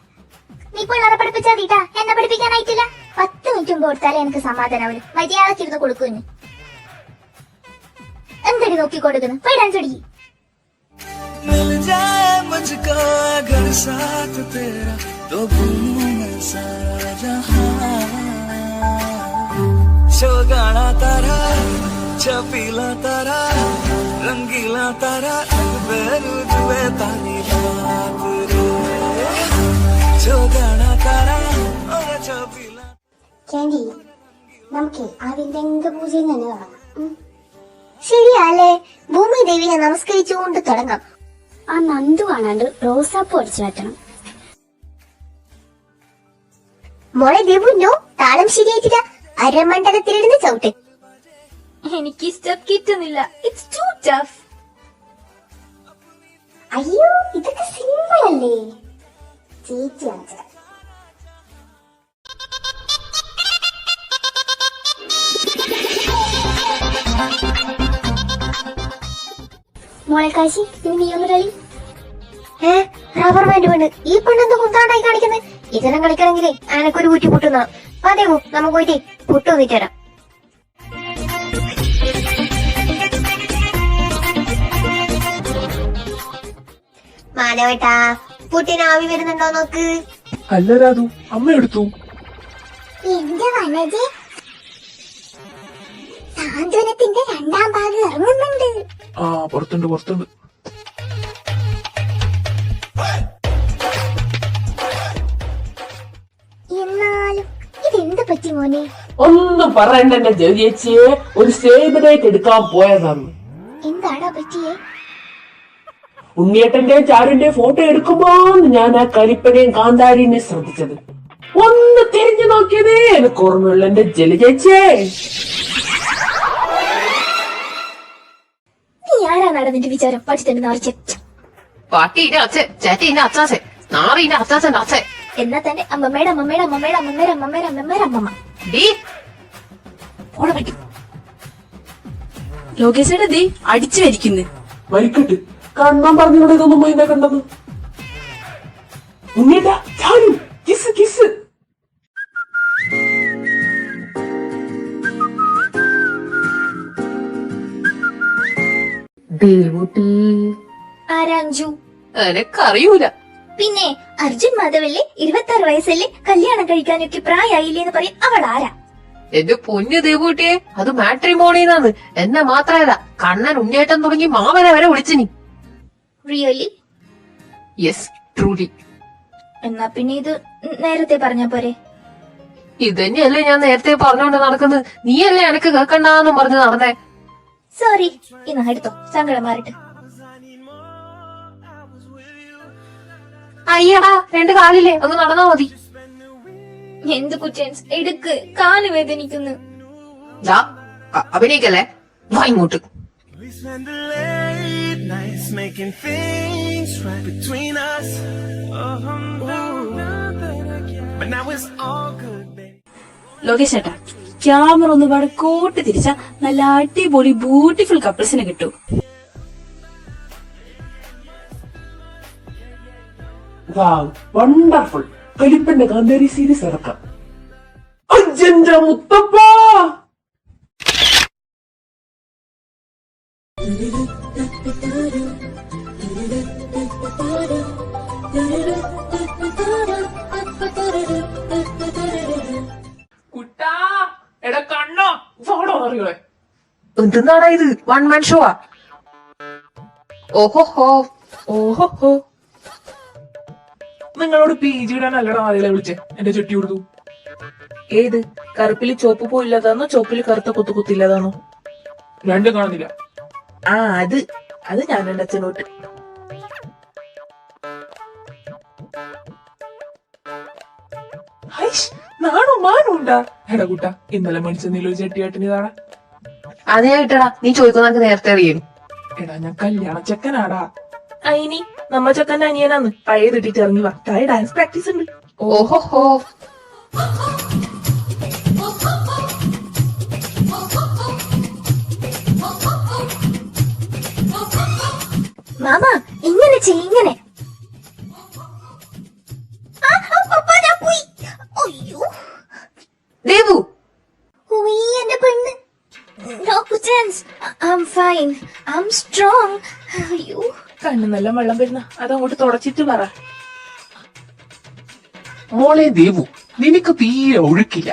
നീ പിള്ളേരെ പഠിപ്പിച്ചാ തീട്ടാ, എന്നെ പഠിപ്പിക്കാനായിട്ടില്ല. 10 മിനിറ്റ് മുമ്പ് കൊടുത്താലേ എനിക്ക് സമാധാനാവില്ല. മര്യാദക്കിരുന്ന് കൊടുക്കുന്നു. എന്തടി നോക്കി കൊടുക്കുന്നു? പോയി ഡാൻസ് അടിക്കും. मिल जाए मुझको अगर साथ तेरा तो भूलूं मैं सारा जहां शोगाना तारा छपीला तारा रंगीला तारा बेरुजुए तानी रात रे शोगाना तारा और छपीला. കാൻഡി, നമുക്ക് അതിന്റെ പൂജയിൽ തന്നെ തുടങ്ങാം. ശരിയല്ലേ? ഭൂമി ദേവിനെ നമസ്കരിച്ചുകൊണ്ട് തുടങ്ങാം. ആ നന്ദു കാണാണ്ട് റോസാപ്പൂ അടിച്ചു മാറ്റണം. മോളെ ദേവുന്നോ, താളം ശരിയായിട്ടില്ല. അരമണ്ഡലത്തിലിരുന്ന് ചവിട്ട്. എനിക്ക് സ്റ്റെപ്പ് കിട്ടുന്നില്ല. It's too tough. അയ്യോ, ഇതൊക്കെ സിമ്പിൾ അല്ലേ? ചേച്ചി കാണിച്ചത്. മോളെ കാശി, നീ ഒന്ന് കളി. റബ്ബർ ബാൻഡ് പെണ്ണ്, ഈ പെണ്ണെന്ത് കുന്താണ്ടായി കാണിക്കുന്നത്? ഇതെല്ലാം കളിക്കണമെങ്കിലേ അനക്കൊരു കുറ്റി പൊട്ടുന്ന. അതെയോ, നമുക്ക് പോയിട്ട് പൊട്ടു വന്നിട്ട് വരാം. മാനവേട്ടാ, പുട്ടിന് ആവി വരുന്നുണ്ടോ നോക്ക്. അല്ല രാധു, അമ്മ എടുത്തു. എന്റെ വനജെ, സാന്ത്വനത്തിന്റെ 2ാം ഭാഗം ഇറങ്ങുന്നുണ്ട്. ആ പുറത്തുണ്ട്. എന്നാലും ഇതെന്ത് പറ്റി മോനെ? ഒന്നും പറയണ്ട എന്റെ ചേച്ചിയെ, ഒരു സേവ് ഡേറ്റ് എടുക്കാൻ പോയതാണ്. എന്താടാ പറ്റിയേ? ഉണ്ണിയേട്ടന്റെയും ചാരുന്റെയും ഫോട്ടോ എടുക്കുമ്പോ ഞാൻ ആ കരിപ്പനെയും കാന്താരിനെയും ശ്രദ്ധിച്ചത്. ഒന്ന് തിരിഞ്ഞു നോക്കിയതേ എനിക്ക് ഓർമ്മയുള്ള എന്റെ ജലജേച്ചിയെ. നീ ആരാന്നാടാ നിന്റെ വിചാരം? പഠിച്ചിട്ടുണ്ട് നാറിച്ച. പാട്ടീന്റെ അച്ഛൻ, ചേട്ടീന്റെ അച്ചാച്ചൻ, നാറീന്റെ അച്ചാച്ചന്റെ അച്ഛൻ. എന്നാ തന്നെ അമ്മമ്മയുടെ അമ്മമ്മയുടെ അമ്മമ്മയുടെ അമ്മമ്മയുടെ അമ്മമ്മയുടെ അമ്മമ്മയുടെ അമ്മമ്മ. ഡീ ഓടെ പറ്റും. ലോകേശയുടെ ദേ അടിച്ചു വരിക്കുന്നു. വരിക്കട്ട് കണ്ണാൻ പറഞ്ഞൂടെ ഇതൊന്നും മൈന കണ്ടെന്ന്. ഉണ്ണിയേട്ടാ, ചാരു, കിസ്. ദേവുട്ടി. ആരാഞ്ചു? എനക്കറിയൂല. പിന്നെ അർജുൻ മാധവല്ലേ, 26 വയസ്സല്ലേ, കല്യാണം കഴിക്കാനൊക്കെ പ്രായമായില്ലേന്ന് പറയും. അവൾ ആരാ? എന്റെ പൊന്നു ദേവൂട്ടിയെ, അത് മാട്രിമോണിന്നാണ്. എന്നെ മാത്രല്ല, കണ്ണൻ, ഉണ്ണിയേട്ടൻ തുടങ്ങി മാമനെ വരെ വിളിച്ചിനി. റിയലി? Yes, truly. എന്നാ പിന്നെ ഇത് നേരത്തെ പറഞ്ഞ പോരെ? ഇതന്നെയല്ലേ ഞാൻ നേരത്തെ പറഞ്ഞോണ്ട് നടക്കുന്നത്. നീയല്ലേ എനക്ക് കേക്കണ്ടാന്നും പറഞ്ഞ് നടന്നേ. സോറി, ഇന്ന് എടുത്തോ, സങ്കടം മാറിട്ട്. അയ്യടാ, 2 കാലില്ലേ, ഒന്ന് നടന്നാ മതി. എന്ത് കുറ്റൻസ്, എടുക്ക്, കാല് വേദനിക്കുന്നു. അഭിനയിക്കല്ലേ, വാ ഇങ്ങോട്ട്. We spend the late nights making things right between us. But now it's all good, baby. Lokesh ചേട്ടാ, ക്യാമറ ഒന്ന് വടക്കോട്ട് തിരിച്ച നല്ല അടിപൊളി ബ്യൂട്ടിഫുൾ കപ്പിൾസിനെ കിട്ടും. വണ്ടർഫുൾ. കലിപ്പന്റെ കാന്താരി സീരീസ് ഇറക്കാം. അജന്റെ മുത്തപ്പ. കുട്ടാ, എടാ കണ്ണോ, ഫോണോ അറിയോളെ. എന്തിനാടാ ഇത്? 1 man ഷോ ആ? ഓഹോ ഓഹോ, നിങ്ങളോട് പി ജിയുടെ നല്ലടാ ആളുകളെ വിളിച്ചേ, എന്റെ ചുറ്റി കൊടുത്തു. ഏത് കറുപ്പില് ചോപ്പ് പൂ ഇല്ലാതാണോ, ചോപ്പില് കറുത്ത കുത്തില്ലാതാണോ? രണ്ടും കാണുന്നില്ല. ആ, അത് ഞാൻ എന്റെ അച്ഛനോട്ട്. നാണോ മാനും ഉണ്ടാ? എടാ കുട്ട, ഇന്നലെ മേടിച്ച നീലൊരു ചെട്ടിയാട്ടിന് ഇതാടാ. അത് ഞാൻ ഇട്ടടാ, നീ ചോദിക്കുന്ന നേരത്തെ അറിയും. എടാ ഞാൻ കല്യാണ ചെക്കനാടാ. അയിനി നമ്മ ചക്കന്റെ അനിയനാന്ന്, പഴയത് ഇട്ടിട്ട് ഇറങ്ങി വാ, താഴെ ഡാൻസ് പ്രാക്ടീസ് ഉണ്ട്. ഓഹോ മാമ, ഇങ്ങനെ ഇങ്ങനെ. ദേവു, എന്റെ പെണ്ണ്. No കുറ്റൻസ്, I'm fine, I'm strong. അയ്യോ, കണ്ണു നല്ല വെള്ളം വരുന്ന, അതങ്ങോട്ട് തുടച്ചിട്ട് പറ. മോളെ ദേവു, നിനക്ക് തീരെ ഒഴുക്കില്ല.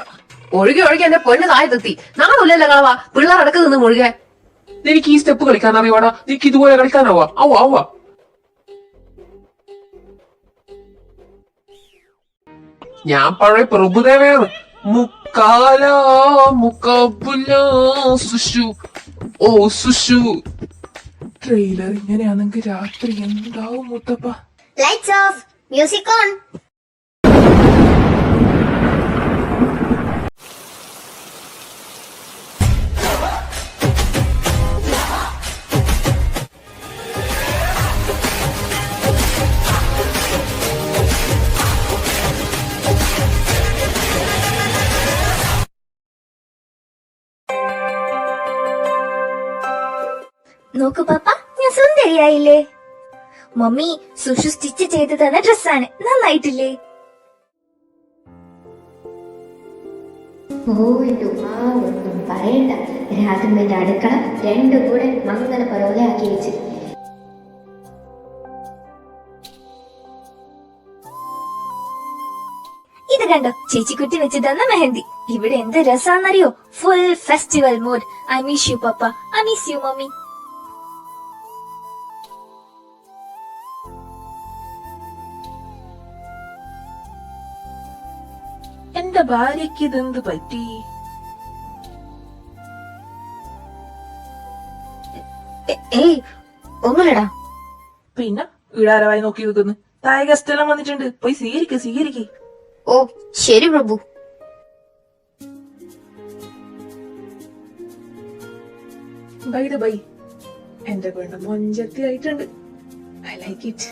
ഒഴുകി എന്റെ പൊണ്ണ് താഴത്തെത്തി. നാളെ കളവാ, പിള്ളേർ അടക്ക് നിന്ന് മുഴുകെ. നിനക്ക് ഈ സ്റ്റെപ്പ് കളിക്കാൻ അറിയോടാ? നിനക്ക് ഇതുപോലെ കളിക്കാനാവാ? ആവാ. ഞാൻ പഴയ പ്രഭുദേവയാണ്. മുക്കാല മുക്കബുല സുഷു ഓ സുഷു. ട്രെയിലർ ഇങ്ങനെയാണെങ്കിൽ രാത്രി എന്താവും മുത്തപ്പ? Lights of, music on. നോക്കൂ പാപ്പ, ഞാൻ സുന്ദരിയായില്ലേ? മമ്മി സുഷു സ്റ്റിച്ച് ചെയ്ത് തന്ന ഡ്രസ്സാണ്, നന്നായിട്ടില്ലേ? ഒന്നും പറയണ്ട. രാധമ്മന്റെ അടുക്കള രണ്ടും കൂടെ മംഗല പോലെ ആക്കി വെച്ച്. ഇത് കണ്ടോ, ചേച്ചിക്കുട്ടി വെച്ച് തന്ന മെഹന്തി. ഇവിടെ എന്ത് രസാന്നറിയോ? Full festival mood. I miss you papa, I miss you mummy. എന്റെ ഭാര്യക്ക് ഇതെന്ത് പറ്റി? ഏയ് ഒന്നുമില്ലടാ. പിന്നെ വീടാരവായി നോക്കി നിൽക്കുന്നു. താഴെ ഗസ്റ്റ് എല്ലാം വന്നിട്ടുണ്ട്, പോയി സ്വീകരിക്ക്. ഓ ശരി പ്രഭു. ബൈ എന്റെ പെണ്ണ് മൊഞ്ചത്തി ആയിട്ടുണ്ട്. I like it.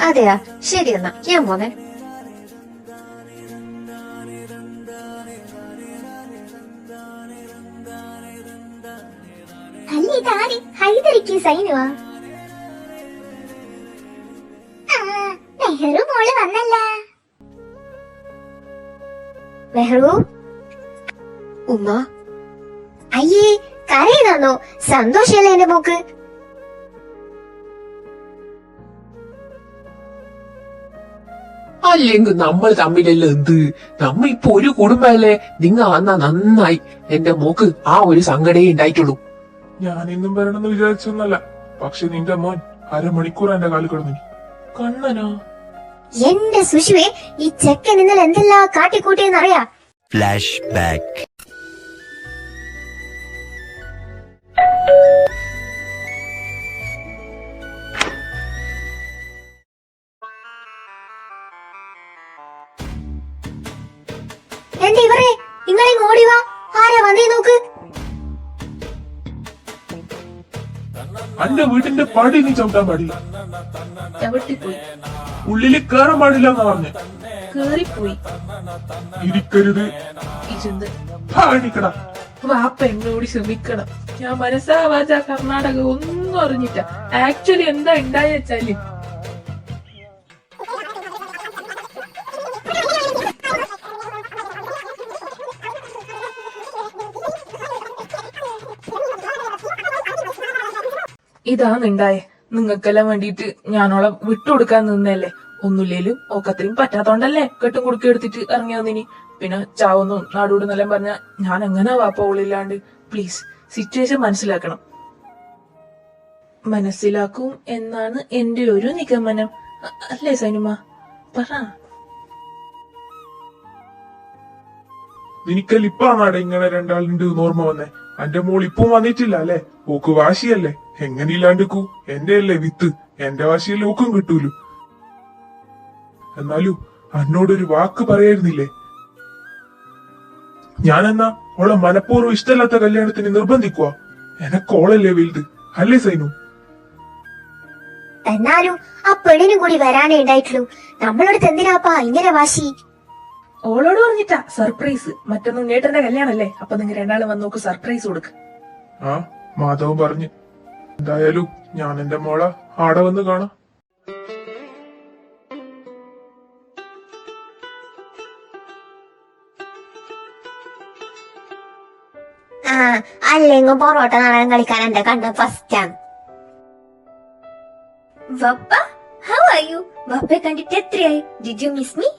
അതെയാ, ശരി എന്നാ ഞാൻ പോന്നെ. അല്ല, ഇതാരി ഹൈദരിക്ക് സൈനുവാ? നെഹ്റു മോള് വന്നല്ല. നെഹ്റു ഉമ്മ, അയ്യേ, കരയുന്നോ? സന്തോഷല്ലേ എന്റെ മോക്ക്? അല്ലെങ്കിൽ നമ്മൾ തമ്മിലല്ല എന്ത്? നമ്മ ഇപ്പൊ ഒരു കുടുംബല്ലേ? നിങ്ങ വന്നാ നന്നായി. എന്റെ മോക്ക് ആ ഒരു സങ്കടേ ഉണ്ടായിട്ടുള്ളൂ. ഞാൻ ഇന്നും വരണമെന്ന് വിചാരിച്ചൊന്നല്ല, പക്ഷെ നിന്റെ മോൻ അരമണിക്കൂർ എന്റെ കാലിൽ കിടന്നു. കണ്ണനോ? എന്റെ സുഷുവെ, ഈ ചെക്കൻ ഇന്നലെ എന്തെല്ലാം കാട്ടിക്കൂട്ടിയെന്നറിയാ? Flashback. എന്റെ ഇവരെ നിങ്ങളിങ്ങ് ഓടി വാ. ആരാ വന്നേ നോക്ക്. അന്റെ വീട്ടിന്റെ പടി നീ ചവിട്ടാൻ പാടില്ല. ചവിട്ടിപ്പോയി, ഉള്ളില് കേറാൻ പാടില്ല എന്നാ പറഞ്ഞ്. കേറിപ്പോയി. ഇരിക്കരുത്. ഇരുന്ന് പാടിക്കടാ. വാപ്പ എന്നോട് ക്ഷമിക്കണം. ഞാൻ മനസ്സാവാച കർണാടക ഒന്നും അറിഞ്ഞില്ല. ആക്ച്വലി എന്താ ഉണ്ടായി വെച്ചാല് ഇതാണ് ഉണ്ടായേ. നിങ്ങൾക്കെല്ലാം വേണ്ടിയിട്ട് ഞാനോളെ വിട്ടുകൊടുക്കാൻ നിന്നല്ലേ. ഒന്നുമില്ലേലും ഓക്കത്രയും പറ്റാത്തോണ്ടല്ലേ കെട്ടും കുടുക്കി എടുത്തിട്ട് ഇറങ്ങി വന്നിനി. പിന്നെ ചാവൊന്നും നാടൂടെന്നെല്ലാം പറഞ്ഞ ഞാൻ എങ്ങനെ വാപ്പ ഓളില്ലാണ്ട്. പ്ലീസ് സിറ്റുവേഷൻ മനസ്സിലാക്കണം. മനസ്സിലാക്കും എന്നാണ് എന്റെ ഒരു നിഗമനം. അല്ലേ സൈനുമ? പറ. നിനക്കല്ല ഇപ്പാണാടെ ഇങ്ങനെ രണ്ടാളുണ്ട് ഓർമ്മ വന്നേ. അന്റെ മോൾ ഇപ്പം വന്നിട്ടില്ല അല്ലേ? ഓക്ക് വാശിയല്ലേ? എങ്ങനെയില്ലാണ്ടിക്കൂ? എന്റെ അല്ലേ വിത്ത്. എന്റെ വാശിയല്ലേ ഓക്കും കിട്ടൂലു. എന്നാലും എന്നോടൊരു വാക്ക് പറയായിരുന്നില്ലേ? ഞാനെന്നാ ഓളെ മനഃപൂർവ്വം ഇഷ്ടമല്ലാത്ത കല്യാണത്തിന് നിർബന്ധിക്കുക? എനക്കോളല്ലേ വലുത് അല്ലേ സൈനു? എന്നാലും ആ പെണ്ണിനും കൂടി വരാനേ ഉണ്ടായിട്ടുള്ളൂ. നമ്മളോട് എന്തിനാപ്പാ ഇങ്ങനെ വാശി? ഓളോട് പറഞ്ഞിട്ടാ സർപ്രൈസ്. മറ്റൊന്നും ഉണ്ണേട്ടന്റെ കല്യാണല്ലേ, അപ്പൊ നിങ്ങൾ രണ്ടാളും വന്ന് നോക്ക്, സർപ്രൈസ് കൊടുക്ക്. ആ മാധവൻ പറഞ്ഞു. എന്തായാലും ഞാൻ എന്റെ മോളെ ആടെ വന്ന് കാണാം. ആ അല്ലെങ്കും പൊറോട്ട നാടകം കളിക്കാൻ എന്റെ കണ്ട ഫസ്റ്റ് ആണ്. വപ്പ, ഹൗ ആർ യു? വപ്പയെ കണ്ടിട്ട് എത്രയായി? Did you miss me?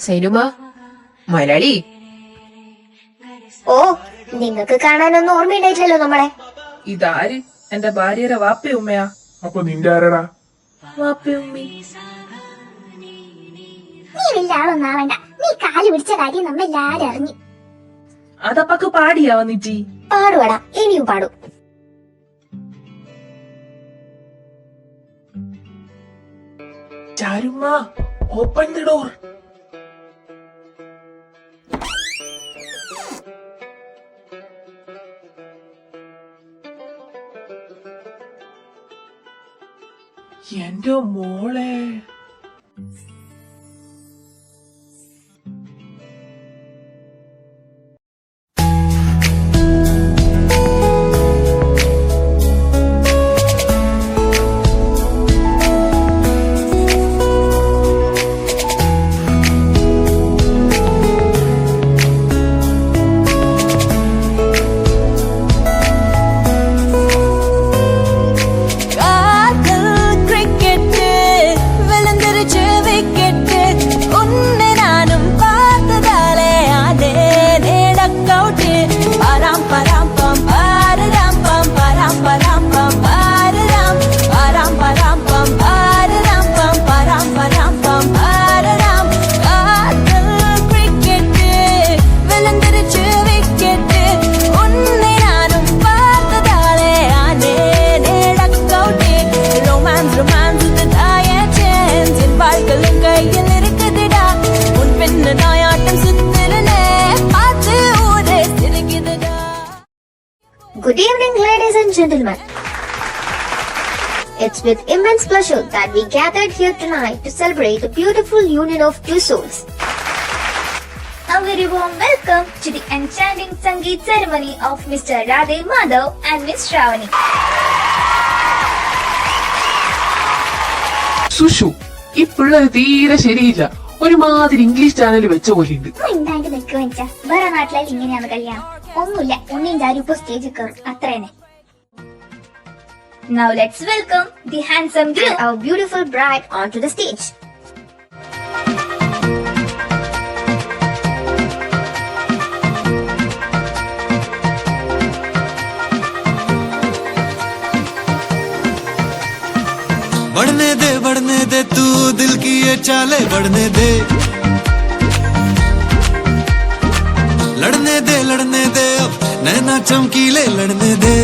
സൈനുമ മലയാളി. ഓ, നിങ്ങക്ക് കാണാനൊന്നും ഓർമ്മയുണ്ടായിട്ടില്ലല്ലോ നമ്മളെ. ഇതാര്? എന്റെ ഭാര്യയുടെ വാപ്പയും ഉമ്മയാ? അപ്പൊ നിന്റെ ആരടാ? വാപ്പയും ഉമ്മി. നീ വലിയ ആളൊന്നും ആവണ്ട. നീ കാല് പിടിച്ച കാര്യം നമ്മെല്ലാരും അറിഞ്ഞു. അതപ്പക്ക് പാടിയാ വന്നിട്ട്? പാടുവാടാ, ഇനിയും പാടും. ചാരുമ്മ, ഓപ്പൺ ദി ഡോർ. എന്റെ മോളെ, Good evening, ladies and gentlemen. It's with immense pleasure that we gathered here tonight to celebrate the beautiful union of two souls. A very warm welcome to the enchanting Sangeet ceremony of Mr. Radhe Madhav and Miss Shravani. സുഷു, ഈ പിള്ളേര് തീരെ ശരിയില്ല. ഒരുമാതിരി English channel വെച്ച പോലെയുണ്ട്. ഉണ്ടായിട്ട് നിൽക്കുക വെച്ചാ വേറെ നാട്ടിലായി ഇങ്ങനെയാണ് കല്യാണം. ഒന്നുമില്ല, ഉണ്ണിയും ചാരും ഇപ്പൊ സ്റ്റേജിൽ കയറും, അത്രേനെ. Now let's welcome the handsome groom, Our beautiful bride onto the stage. बढ़ने दे तू दिल की ये चाले बढ़ने दे लड़ने दे अब नैना चमकीले लड़ने दे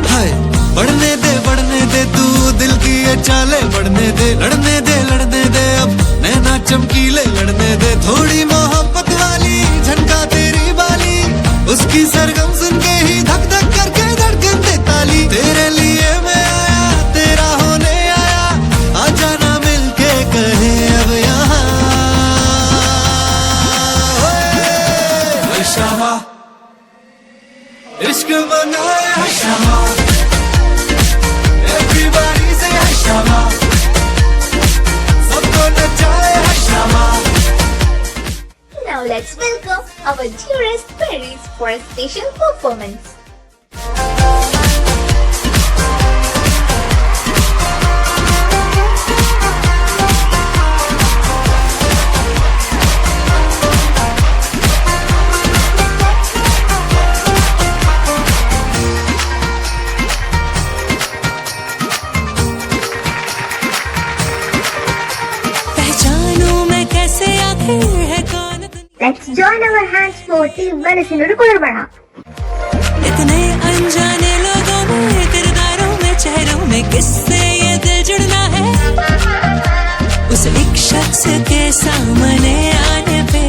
हाय बढ़ने दे तू दिल की ये चाले बढ़ने दे लड़ने दे अब नैना चमकीले लड़ने दे थोड़ी मोहब्बत वाली झनका तेरी बाली उसकी सरगम सुन के ही धक धक करके धड़कन दे ताली तेरे लिए मैं आया तेरा होने आया आजा ना मिलके कहे अब यहाँ हशामा इश्क मनाए हशामा Everybody say hashama सबको नचाए हशामा Now let's welcome our dearest parents for a special performance. पहचानूं मैं कैसे आखिर है कौन Let's join our hands for Team മനസ്സിനൊരു കുളിർമഴ. इतने अनजाने लोगों में किरदारों में चेहरों में किससे ये दिल जुड़ना है उस एक शख्स के सामने आने पे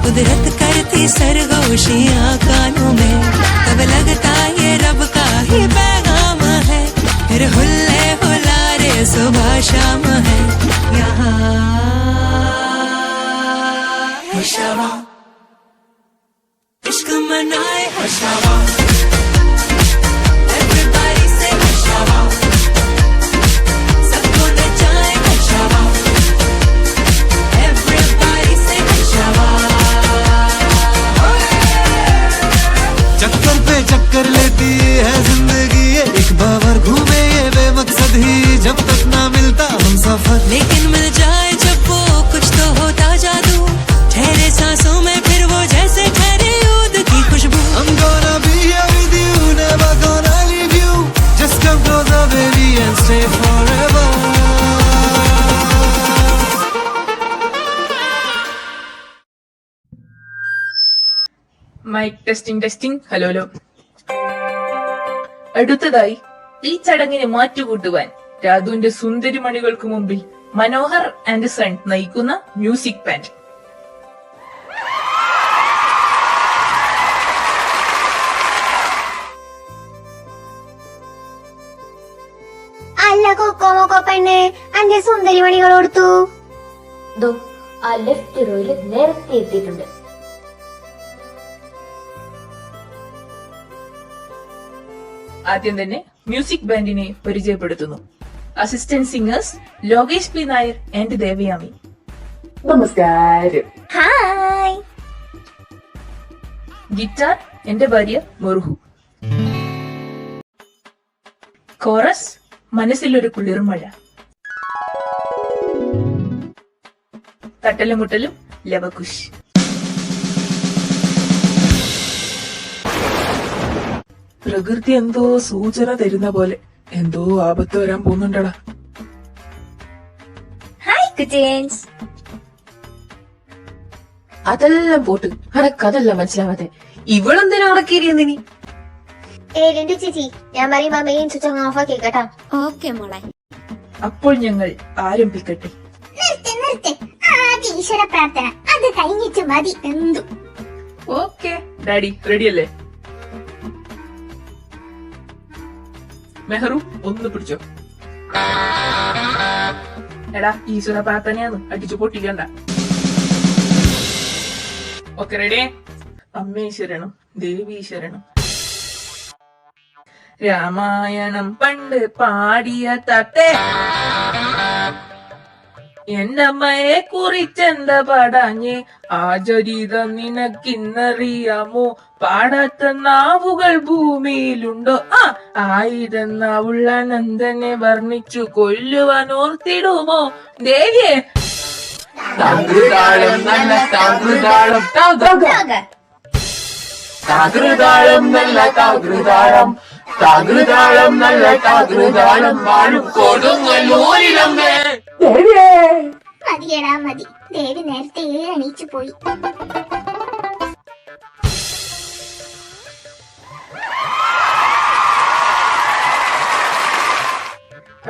कुदरत करती सरगोशियां कानों में तब लगता ये रब का ही पैगाम है फिर हुल्ले हुलारे सुबह शाम है यहाँ हशामा इश्क मनाए हशामा Everybody say हशामा सबको नचाए हशामा Everybody say हशामा चक्कर पे चक्कर लेती है जिंदगी ये एक बावर घूमे ये बेमकसद ही जब तक ना मिलता हम सफर लेकिन मिल जाए जब वो कुछ तो होता जादू ठहरे सांसों में फिर वो जैसे ठहरे ऊद की खुशबू I'm gonna be here with you never gonna leave you just come closer baby and stay forever mic testing hello hello. അടുത്തതായി ഈ ചടങ്ങിനെ മാറ്റുകൂട്ടുവാൻ രാധുവിന്റെ സുന്ദരിമണികൾക്ക് മുമ്പിൽ മനോഹർ ആൻഡ് സൺ നയിക്കുന്ന മ്യൂസിക് ബാൻഡ്. അല്ല കൊക്കോമൊക്കോ പെണ്ണെ അന്റെ സുന്ദരി മണികൾ കൊടുത്തു. ദോ ആ ലെഫ്റ്റ് റോയിൽ നേരത്തെ എത്തിയിട്ടുണ്ട്. ആദ്യം തന്നെ മ്യൂസിക് ബാൻഡിനെ പരിചയപ്പെടുത്തുന്നു. Assistant singers Lokesh P Nair and Devayami. നമസ്കാരം. ഹായ്. ഗിറ്റാർ എന്റെ ഭാര്യ മുർഹു. കോറസ് മനസ്സിലൊരു കുളിർമഴ. തട്ടലും മുട്ടലും ലവകുശ്. പ്രകൃതി എന്തോ സൂചന തരുന്ന പോലെ എന്തോ ആപത്ത് വരാൻ പോകുന്നുണ്ടടാ. ഹായ് കുട്ടീൻസ്. അതെല്ലാം പോട്ട് അനക്കതെല്ലാം മനസ്സിലാവാതെ ഇവളെന്തിനാ അടക്കിയിരിക്കുന്നതിനി? ഏലിന്റെ ചേച്ചി ഞാൻ പറയുമ്പോ മെയിൻ സ്വിച്ച് അങ്ങ് ഓഫ് ആക്കി കേട്ടാ. ഓക്കെ മോളെ. അപ്പോൾ ഞങ്ങൾ ആരംഭിക്കട്ടെ. നിർത്ത്. ആദ്യ ഈശ്വര പ്രാർത്ഥന, അത് കഴിഞ്ഞിട്ട് മതി എന്തു. ഓക്കെ ഡാഡി റെഡിയല്ലേ? മെഹറു ഒന്ന് പിടിച്ചോ. എടാ ഈശ്വര പ്രാർത്ഥനയാന്ന് അടിച്ചു പൊട്ടിക്കണ്ട. Okay ready? അമ്മേ ശരണം ദേവീ ശരണം. രാമായണം പണ്ട് പാടിയ തത്തേ എന്നമ്മയെ കുറിച്ചെന്താ പാടാഞ്ഞേ ആചരിതം നിനക്കിന്നറിയാമോ പാടാത്ത നാവുകൾ ഭൂമിയിലുണ്ടോ ആയിരം നാവുള്ള നന്ദനെ വർണ്ണിച്ചു കൊല്ലുവാൻ ഓർത്തിടുമോ ദേവിയെ താകൃതാളം നല്ല താകൃതാളം താകൃതാളം നല്ല താകൃതാളം താകൃതാളം നല്ല താകൃതാളം വാഴും കൊടുങ്ങല്ലൂരിലമ്മേ. മതിയടാ മതി. ദേവി നേരത്തെ എണീച്ചു പോയി.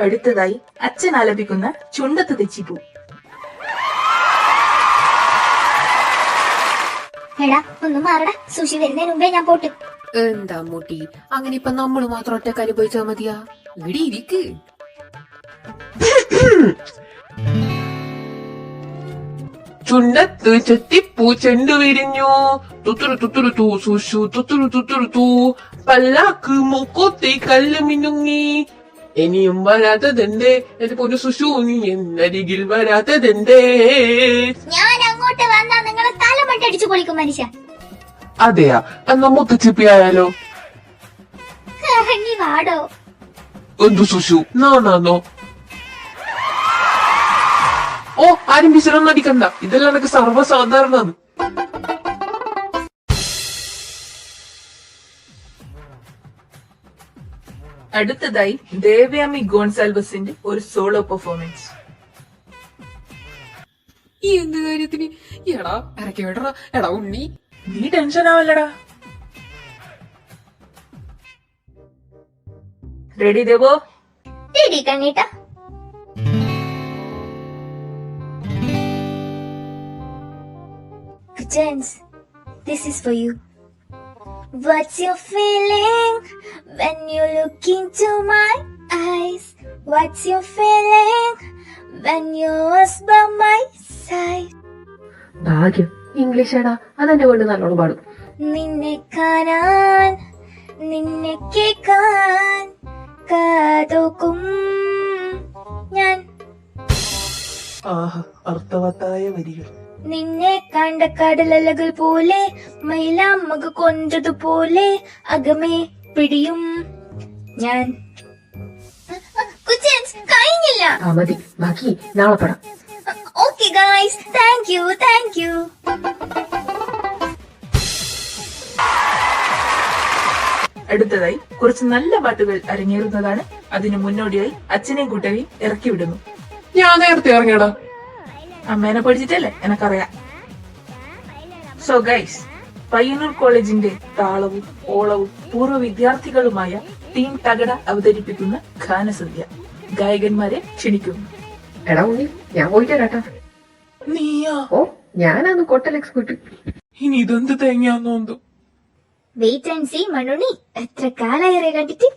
അടുത്തതായി അച്ഛൻ ആലപിക്കുന്ന ചുണ്ടത്ത് തെച്ചിപ്പൂ. എടാ ഒന്ന് മാറടാ, സുഷി വരുന്നതിന് മുമ്പേ ഞാൻ പോട്ട്. എന്താ മൂട്ടി, അങ്ങനെ ഇപ്പൊ നമ്മള് മാത്രം ഒറ്റക്ക് അനുഭവിച്ചാ മതിയാ? ഇവിടെ ഇരിക്ക്. ചുണ്ടത്ത് ചെത്തിപ്പൂ ചെണ്ടു വിരിഞ്ഞു, തുത്തുറു തുത്തുറു തൂ സുഷു തുത്തുറു തുത്തുറു തൂ, പല്ലാക്ക് മൂക്കൊത്തി കല്ല് മിനുങ്ങി. ഇനിയും വരാത്തതെന്തേ എന്റെ പൊന്നു സുഷു, നീ എന്നരികിൽ വരാത്തതെന്തേ? ഞാൻ അങ്ങോട്ട് വന്നാ നിങ്ങളെ തലമട്ടടിച്ചു പൊളിക്കും മനുഷ്യ. അതെയാ, എന്നാ മുത്തച്ചിപ്പിയായാലോ? നീ വാടോ. എന്തു സുഷു, നാണാന്നോ? ഓ, ആരും വിശലൊന്നും അടിക്കണ്ട, ഇതെല്ലാം എനിക്ക് സർവ്വസാധാരണാണ്. അടുത്തതായി ദേവയാമി ഗോൺസാൽവസിന്റെ ഒരു സോളോ പെർഫോമൻസ്. ഈ എന്ത് കാര്യത്തിന്? എടാ ഇറക്കി വിടറാ. എടാ ഉണ്ണി, നീ ടെൻഷൻ ആവല്ലടാ. റെഡി ദേവോ? റെഡി കണ്ണീട്ടാ. Chance, this is for you. What's your feeling when you look into my eyes? What's your feeling when you're by my side? ഭാഗ്യം ഇംഗ്ലീഷ് എടാ, അതെന്നെ കൊണ്ട് നല്ലോണം പാടും. നിന്നെ കാണാൻ നിന്നെ കേൾക്കാൻ കാതോക്കും ഞാൻ. ആഹ്, അർത്ഥവത്തായ വരികൾ. നിന്നെ കണ്ട കടലലകൾ പോലെ മയിലാമ്മക്ക് കൊണ്ടതുപോലെ അകമേ പിടിയും ഞാൻ. കഴിഞ്ഞില്ല. മതി, ബാക്കി നാളെ പടാം. Okay guys, thank you. അടുത്തതായി കുറച്ച് നല്ല പാട്ടുകൾ അരങ്ങേറുന്നതാണ്. അതിനു മുന്നോടിയായി അച്ഛനെയും കൂട്ടരെയും ഇറക്കി വിടുന്നു. ഞാൻ നേരത്തെ ഇറങ്ങിയടാ. അമ്മേനെ പഠിച്ചിട്ടല്ലേ എനക്കറിയാം. സോ ഗൈസ്, പയ്യന്നൂർ കോളേജിന്റെ താളവും ഓളവും പൂർവ്വ വിദ്യാർത്ഥികളുമായ ടീം തകട അവതരിപ്പിക്കുന്ന ഗാനസന്ധ്യ. ഗായകന്മാരെ ക്ഷണിക്കുന്നു. എടാ ഉണ്ണി, ഞാൻ പോയിട്ട് വരാട്ടാ. നീയാ? ഓ, ഞാനാന്ന് കൊട്ടൽ എക്സ്പെർട്ട്. ഇനി ഇതെന്ത് തേങ്ങയാന്നോന്തോ. വെയിറ്റ് ആൻഡ് സീ മണ്ണുണ്ണി, എത്ര കാലായേറെ കണ്ടിട്ട്.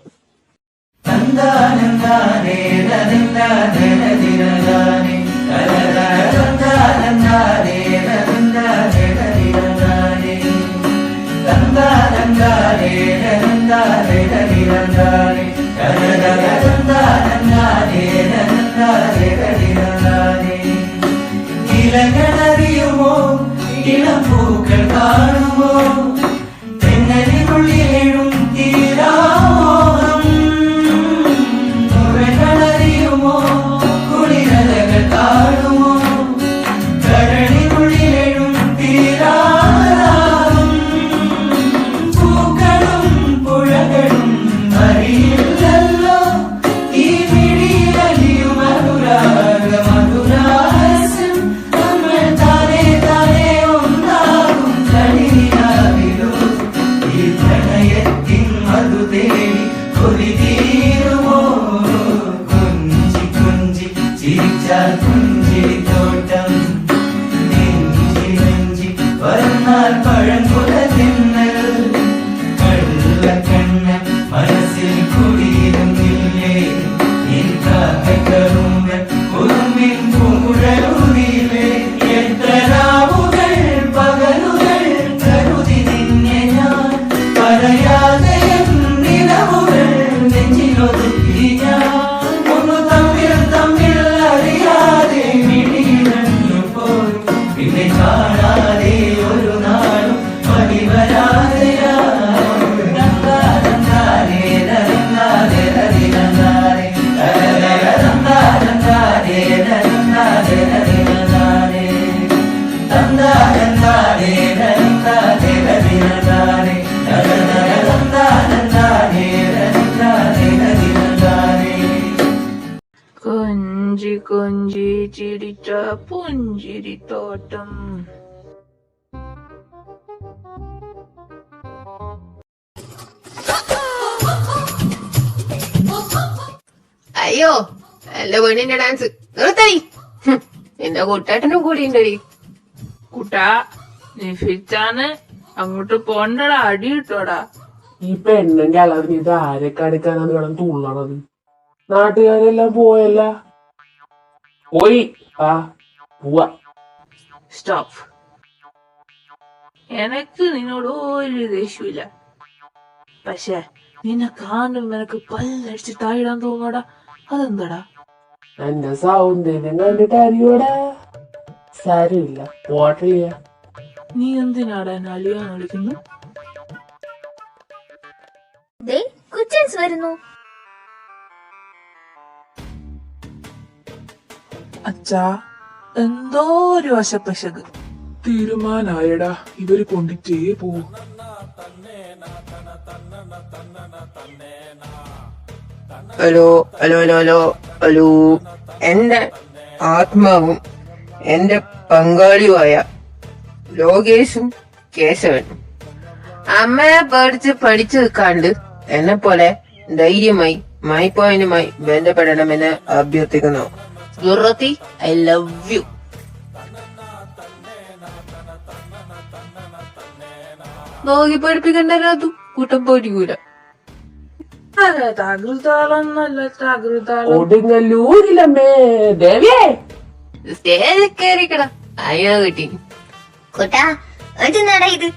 ഇലകളറിയുമോ, ഇളം പൂക്കൾ കാണുമോ, തെന്നലിനുള്ളിലേഴും തീരാമോഹം. നുരകളറിയുമോ, കുളിരലകൾ കാണുമോ, കരളിനുള്ളിലേഴും തീരാമോഹം. പൂക്കളും പുഴകളും അറിയില്ലല്ലോ, ഈ മിഴിയിലലിയും അനുരാഗ മധുരാസം. നമ്മൾ താനേ താനേ ഒന്നാകും കളിയാവിലോ, ഈ പ്രണയത്തിൻ മധു തേടി കൊതി തീരുമോ. കൊഞ്ചി കൊഞ്ചി ചിരിച്ചാൽ പുഞ്ചിരിത്തോട്ടം, നെഞ്ചി നെഞ്ചി വന്നാൽ പഴങ്കുല തിന്നൽ. കണ്ണ മനസ്സിൽ കുടിയിരുന്നില്ലേ, കറുമ്പൻ കുറുമ്പിൻ പൂഴലൂരിലെ. എത്ര രാവുകൾ പകലുകൾ കരുതി നിന്നെ ഞാൻ, പറയാതെ നിലവുകൾ നെഞ്ചിലൊതുക്കി ഞാൻ. ഒന്ന് തമ്മിൽ തമ്മിൽ അറിയാതെ മിഴിയിഴഞ്ഞു പോയി, പിന്നെ കാണാതെ ഒരു നാളും മതി വരാതെയാ. കൊഞ്ചി കൊഞ്ചി ചിരിച്ച പുഞ്ചിരിത്തോട്ടം. അയ്യോ എന്റെ പെണ്ണിന്റെ ഡാൻസ് നിർത്തടി. എന്റെ കുട്ടേട്ടനും കൂടി ഉണ്ടടി. കുട്ടാ നീ ഫിറ്റാണ്, അങ്ങോട്ട് പോണ്ടടാ, അടി കിട്ടോടാ. ഈ പെണ്ണിന്റെ അളവിന് ഇത് ആരൊക്കെ അടുക്കാനാണ് കിടന്ന് തുള്ളണത്? നാട്ടുകാരെല്ലാം പോയല്ല. പോയി ആ പോവാ. സ്റ്റോപ്പ്. എനക്ക് നിന്നോട് ഒരു ദേഷ്യമില്ല, പക്ഷെ നിന്നെ കാണുമ്പോ എനക്ക് പല്ലടിച്ച് താഴാൻ തോന്നടാ. അതെന്താടാ? എന്റെ സൗന്ദര്യം കണ്ടിട്ട് അറിയോടാ. സാരമില്ല, പോട്ടില്ല. നീ എന്തിനാടാ എന്നെ അലിയാൻ വിളിക്കുന്നു? ദേ കുച്ചൻസ് വരുന്നു. അച്ഛാ, എന്തോ ഒരു വശപ്പശക്. തീരുമാനായടാ, ഇവര് കൊണ്ടിട്ടേ പോവും. Hello hello hello hello hello. എന്റെ ആത്മാവും എന്റെ പങ്കാളിയുമായ ലോകേഷും കേശവനും അമ്മയെ പേടിച്ച് പഠിച്ചു നിൽക്കാണ്ട് എന്നെ പോലെ ധൈര്യമായി മൈ പോയിന്റുമായി ബന്ധപ്പെടണമെന്ന് അഭ്യർത്ഥിക്കുന്നു. ദുർറത്തി, ഐ ലവ് യു. നോക്കി പഠിപ്പിക്കണ്ടല്ലോ, കൂട്ടം പോരിക്കൂല. തകൃതാളൊന്നല്ല, തകൃതാളം. കൊടുങ്ങല്ലൂരിലമ്മേ ദേവിയേ. സ്റ്റേജിൽ കയറിക്കട. അയ്യോ കിട്ടി. കുട്ടാ എന്തിനാടാ ഇത്?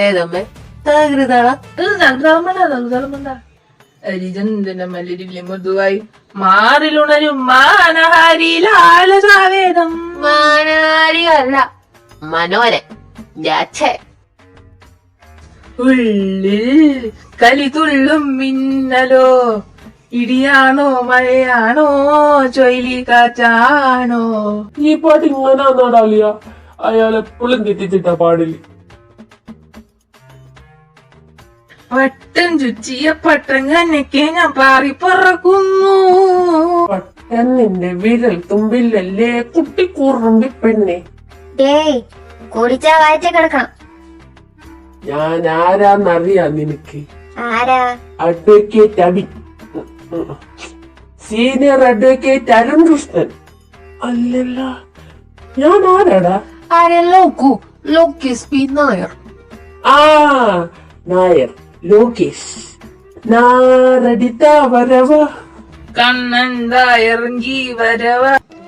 ഏതമ്മേ? തകൃതാള. തകൃതാളം വേണ്ട, തകൃതാളം വേണ്ട. അരിചന്ദന മലരിലെ മൃദുവായി മാറിലുണരും മാനഹാരിലാലസാവേദം. മാനാരി അല്ല, മനോരൻ. ജാച്ചേ. ഉള്ളിൽ കലിതുള്ളും മിന്നലോ, ഇടിയാണോ മഴയാണോ ചൊയ്ലി കാറ്റാണോ? ഈ പാട്ട് ഇങ്ങനാന്നാടാലിയ. അയാളെപ്പോഴും തെറ്റിച്ചിട്ടാ പാടില്ല. വട്ടം ചുറ്റിയ പട്ടങ്ങനൊക്കെ ഞാൻ പാറി പറക്കുന്നു. പട്ടന്നിന്റെ വിരൽ തുമ്പിലല്ലേ കുട്ടി കുറുമ്പി പെണ്ണെ. ഡേയ് കുടിച്ചാ വയറ്റ കിടക്കണം. ഞാൻ ആരാന്നറിയാം നിനക്ക്? ആരാ? Advocate Abi, senior advocate Arun Krishnan. അല്ലല്ല, ഞാൻ ആരാടാ? ആരെല്ലോക്കു ലോക്കേഷ് പി നായർ. ആ നായർ ലോകേഷ്. നാരടിത്ത വരവ. കണ്ണന്താ ഇറങ്ങി വരവ.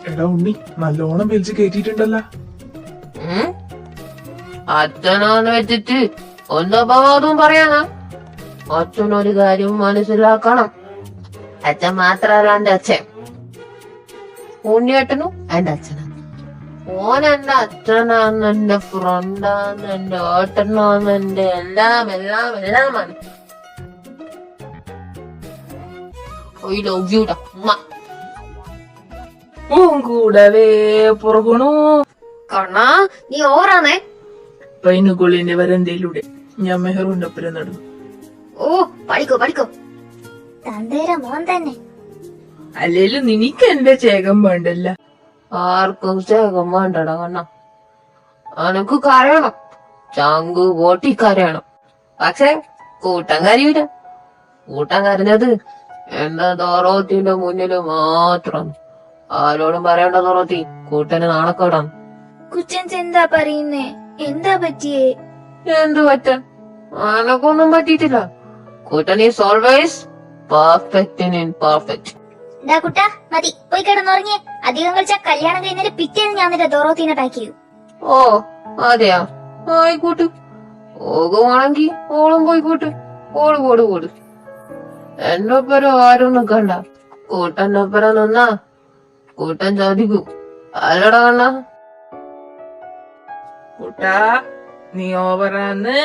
എടാ ഉണ്ണി, നല്ലോണം വലിച്ച് കയറ്റിയിട്ടുണ്ടല്ലോ. അച്ഛനാന്ന് വെച്ചിട്ട് ഒന്നപവാദവും പറയാനാ? അച്ഛനൊരു കാര്യം മനസ്സിലാക്കണം. അച്ഛൻ മാത്രല്ല എന്റെ അച്ഛൻ. ഉണ്ണിയേട്ടനും എന്റെ അച്ഛനാണ്. ഓൻ എന്റെ അച്ഛനാന്ന്, എന്റെ ഫ്രണ്ടാന്ന്, എന്റെ ഏട്ടനാന്ന്, എന്റെ എല്ലാം എല്ലാം എല്ലാമാണ്. ഐ ലവ് യു ടാ ഉമ്മ. കൂടവേ പുറകണു. കണ്ണാ നീ ഓറാന്നേ. പൈനുകൊള്ളിന്റെ വരന്തയിലൂടെ ഞാൻ മെഹറൂന്റെ ഒപ്പരം നടന്നു. ഓ പഠിക്കോ പഠിക്കോ. തന്തേര മോൻ തന്നെ. അല്ലേലും നിനക്ക് എന്റെ ചേകം വേണ്ടല്ല. ആർക്കും ശേഖം വേണ്ടടാ കണ്ണ. അനക്ക് കരയണം, ചങ്ക് പൊട്ടി കരയണം. പക്ഷെ കൂട്ടം കരയൂല. കൂട്ടം കരഞ്ഞത് എന്റെ ദോറോത്തിന്റെ മുന്നില് മാത്രം. ആരോടും പറയണ്ട ദോറോത്തി, കൂട്ടന് നാണക്കേടാണ്. കുച്ചൻസ് എന്താ പറയുന്നേ? എന്താ പറ്റിയേ? എന്ത് പറ്റാൻ? അനക്കൊന്നും പറ്റിയിട്ടില്ല. Koottan is always perfect in imperfect. ഡാ കുട്ടാ മതി, പോയി കിടന്നുറങ്ങിയേ. അധികം കളിച്ചാ കല്യാണം കഴിഞ്ഞാല് പിറ്റേന്ന് ഞാൻ നിന്റെ ദോറോത്തീനെ പാക്ക് ചെയ്യും. ഓ അതെയാ, ആയിക്കോട്ട്. പോകുവാണെങ്കി ഓളും പോയിക്കോട്ട്. ഓട് പോട് പോട്. എന്റെ ഒപ്പരം ആരും നിക്കണ്ട. കൂട്ടന്റെ ഒപ്പരം നിന്നാ കൂട്ടൻ ചതിക്കും. അല്ലടാ കണ്ണ. കുട്ടാ നീ ഓവറാന്ന്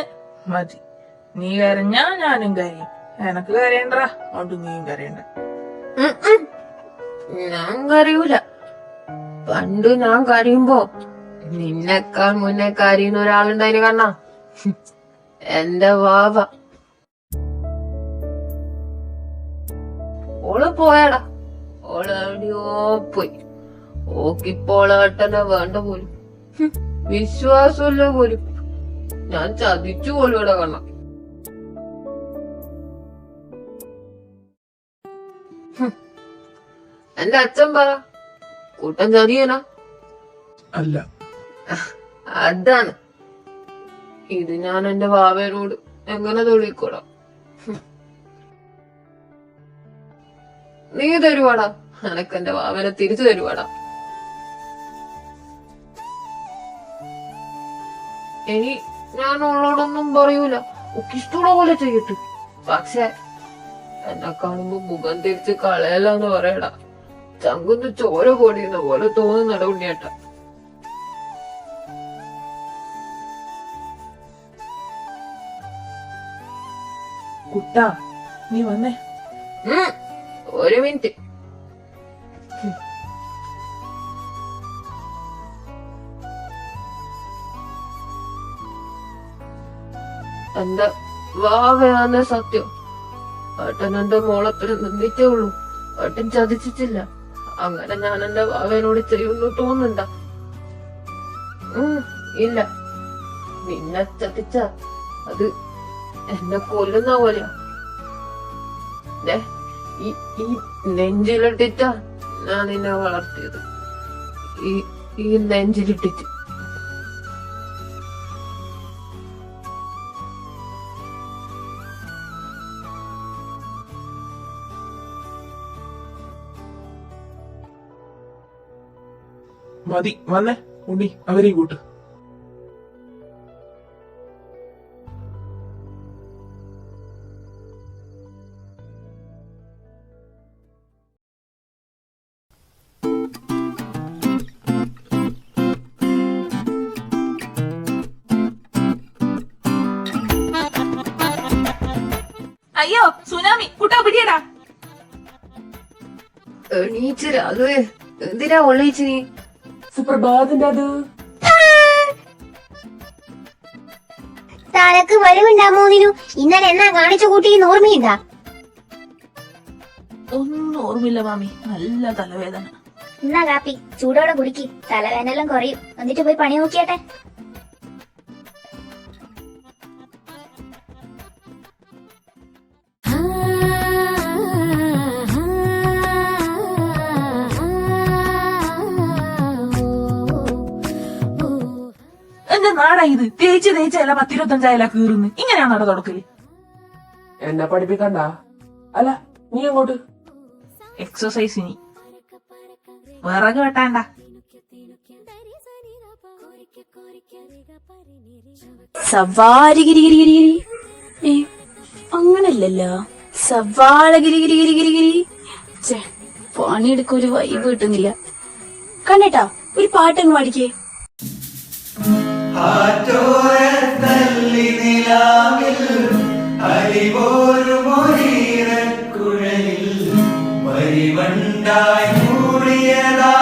മതി. നീ കരഞ്ഞാ ഞാനും കരയും. എനക്ക് കരയണ്ട, അതുകൊണ്ട് നീയും കരയണ്ട. ഞാൻ കരയൂല. പണ്ട് ഞാൻ കരയുമ്പോ നിന്നെക്കാൾ മുന്നേ കരയുന്ന ഒരാളുണ്ടായിന് കണ്ണ. എന്റെ വാവ. ഓള് പോയാടാ. ഓള് എവിടെയോ പോയി. ഓക്കിപ്പോളേട്ടനെ വേണ്ട പോലും. വിശ്വാസമില്ല പോലും. ഞാൻ ചതിച്ചു പോലും ഇവിടെ കാണാം. എന്റെ അച്ഛൻ പറ, കൂട്ടൻ ചതിയനാ? അല്ല. അതാണ്. ഇത് ഞാൻ എന്റെ വാവേനോട് എങ്ങനെ തൊഴിക്കൂടാം? നീ തരുവാടാ, എനക്ക് എന്റെ വാവനെ തിരിച്ചു തരുവാടാ. ഇനി ഞാൻ ഉള്ളോടൊന്നും പറയൂല, ഒക്കെ ഇഷ്ടമുള്ള പോലെ ചെയ്യട്ടെ. പക്ഷെ എന്നെ കാണുമ്പോ മുഖം തിരിച്ച് കളയല്ലെന്ന് പറയടാ. ചങ്കുന്ന് ചോര പൊടിയുന്ന പോലെ തോന്നുന്നട ഉണ്ണിയേട്ട. കുട്ടാ നീ വന്നേ. ഒരു മിനിറ്റ്. എന്റെ വാവയാന്ന സത്യം. ഏട്ടൻ എന്റെ മോളത്തിന് നിന്നിട്ടേ ഉള്ളൂ. ഏട്ടൻ ചതിച്ചിട്ടില്ല. അങ്ങനെ ഞാൻ എന്റെ വാവനോട് ചെയ്യുന്നു തോന്നുന്നുണ്ട? ഇല്ല. നിന്നെ ചതിച്ച അത് എന്നെ കൊല്ലുന്ന പോലെയാ. ഈ നെഞ്ചിലിട്ടിട്ടാ ഞാൻ നിന്നെ വളർത്തിയത്. ഈ നെഞ്ചിലിട്ടിട്ട്. മതി, വന്നേ ഉണ്ണി, അവരെ കൂട്ട്. അയ്യോ സുനാമി, കുട്ടാ പിടിയടാ. എണീച്ച് രാഘവേ, എന്തിനാ ഒളിച്ച് നീ? സുപ്രഭാതന്റെ അത് തലക്ക് വരവുണ്ടാമോന്നിനു ഇന്നലെ എന്നാ കാണിച്ചു കൂട്ടിന്ന് ഓർമ്മയുണ്ടാ? ഒന്നും ഓർമ്മയില്ല മാമി, നല്ല തലവേദന. എന്നാ കാപ്പി ചൂടോടെ കുടിക്ക്, തലവേദനെല്ലാം കുറയും. എന്നിട്ട് പോയി പണി നോക്കിയാട്ടെ. എന്റെ നാടാ ഇത്, തേച്ച് തേച്ചല്ല 10-25 കീറുന്നു. ഇങ്ങനെയാണ് നട തുടക്കല്. എന്നെ പഠിപ്പിക്കണ്ട. അല്ല നീ അങ്ങോട്ട്. എക്സസൈസിനി വിറക് വെട്ടാണ്ട. സവാരി ഗിരി ഗിരി ഗിരി ഗിരി. അങ്ങനല്ലല്ലോ, സവാള ഗിരി ഗിരി ഗിരി ഗിരി ഗിരി. പണിയെടുക്ക ഒരു വൈബ് കിട്ടുന്നില്ല. കണ്ടേട്ടാ, ഒരു പാട്ടങ്ങ് പാടിക്കേ. മരിവണ്ടായി മൂടിയതാ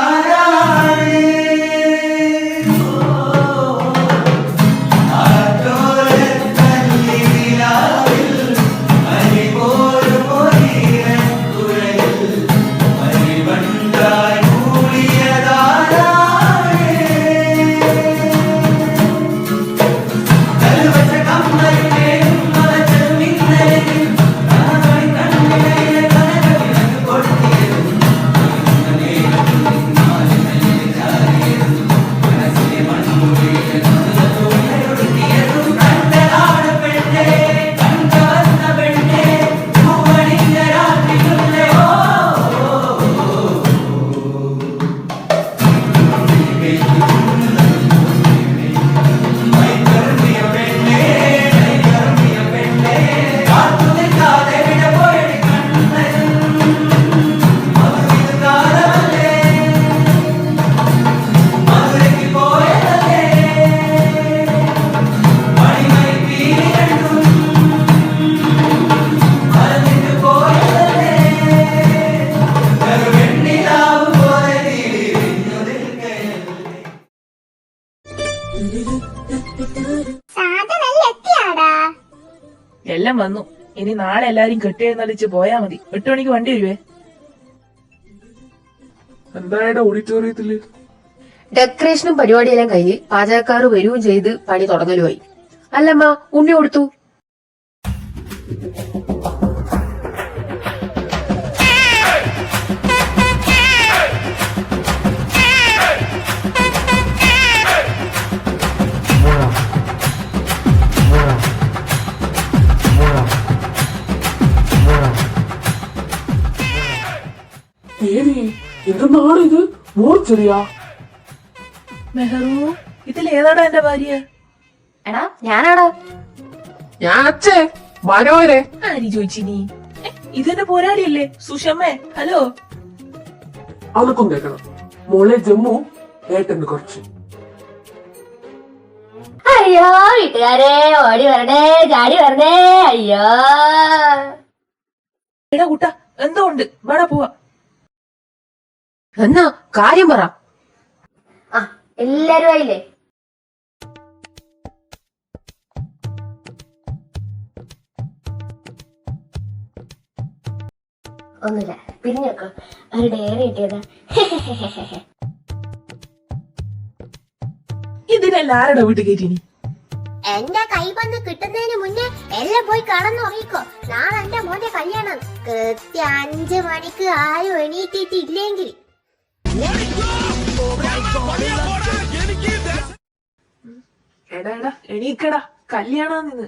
എല്ലാം വന്നു. ഇനി നാളെ എല്ലാരും കെട്ടിയെഴുന്നള്ളിച്ച് പോയാ മതി. 8 മണിക്ക് വണ്ടി വരുവേ. എന്തായാലും ഓഡിറ്റോറിയത്തില് ഡെക്കറേഷനും പരിപാടിയെല്ലാം കഴിഞ്ഞ് പാചകക്കാർ വരികയും ചെയ്ത് പണി തുടങ്ങലുമായി. അല്ലമ്മ, ഉണ്ണി കൊടുത്തു. ദേവി, എന്തെന്നാണ് ഇത്? മോർച്ചറിയാ? മെഹറൂ, ഇതിലേതാടാ എന്റെ ഭാര്യ? എടാ ഞാനാടാ. ഞാൻ അച്ഛേ മനോരെ. ആരി ചോദിച്ചിനി? ഇതെന്റെ പോരാളിയല്ലേ സുഷമ്മേ? ഹലോ. അവർക്കും കേൾക്കണം. മോളെ ജമ്മു, ഏട്ടന് കുറച്ച്. അയ്യോ വീട്ടുകാരെ, ഓടി വരണേ, ചാടി വരണേ, അയ്യോ. എടാ കൂട്ട, എന്തോ ഉണ്ട്, വേടാ പോവാ. എന്നാ കാര്യം പറ. ആ എല്ലാരും ആയില്ലേ? ഒന്നുമില്ല, പിരിഞ്ഞേക്കോ. ഒരു ഡയറി കിട്ടിയതാ. ഇതിനെല്ലാം ആരുടെ വീട്ടിൽ കയറ്റിനി? എന്റെ കൈ വന്ന് കിട്ടുന്നതിന് മുന്നേ എല്ലാം പോയി കടന്നുറങ്ങിക്കോ. നാളെ എന്റെ മോന്റെ കല്യാണം. കൃത്യം 5 മണിക്ക് ആരും എണീറ്റിട്ടില്ലെങ്കിൽ എടാ എടാ എണീക്കടാ, കല്യാണം നിന്ന്.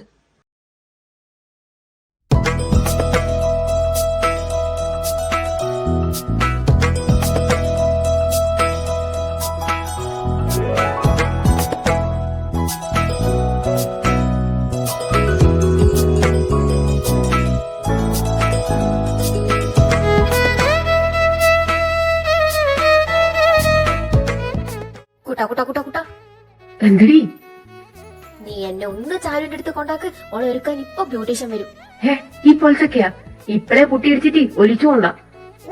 കൂട്ടാ കൂട്ടാ കൂട്ടാ കൂട്ടാ. എന്തടി? നീ എന്നെ ഒന്ന് ചാരുവിന്റെ അടുത്ത് കൊണ്ടാക്ക്. ഓളെ ഒരുക്കാൻ ഇപ്പൊ ബ്യൂട്ടീഷ്യൻ വരും. ഈ പൊളിച്ചൊക്കെയാ ഇപ്പഴേ പൊട്ടിയിടിച്ചിട്ട് ഒലിച്ചു കൊണ്ടാ.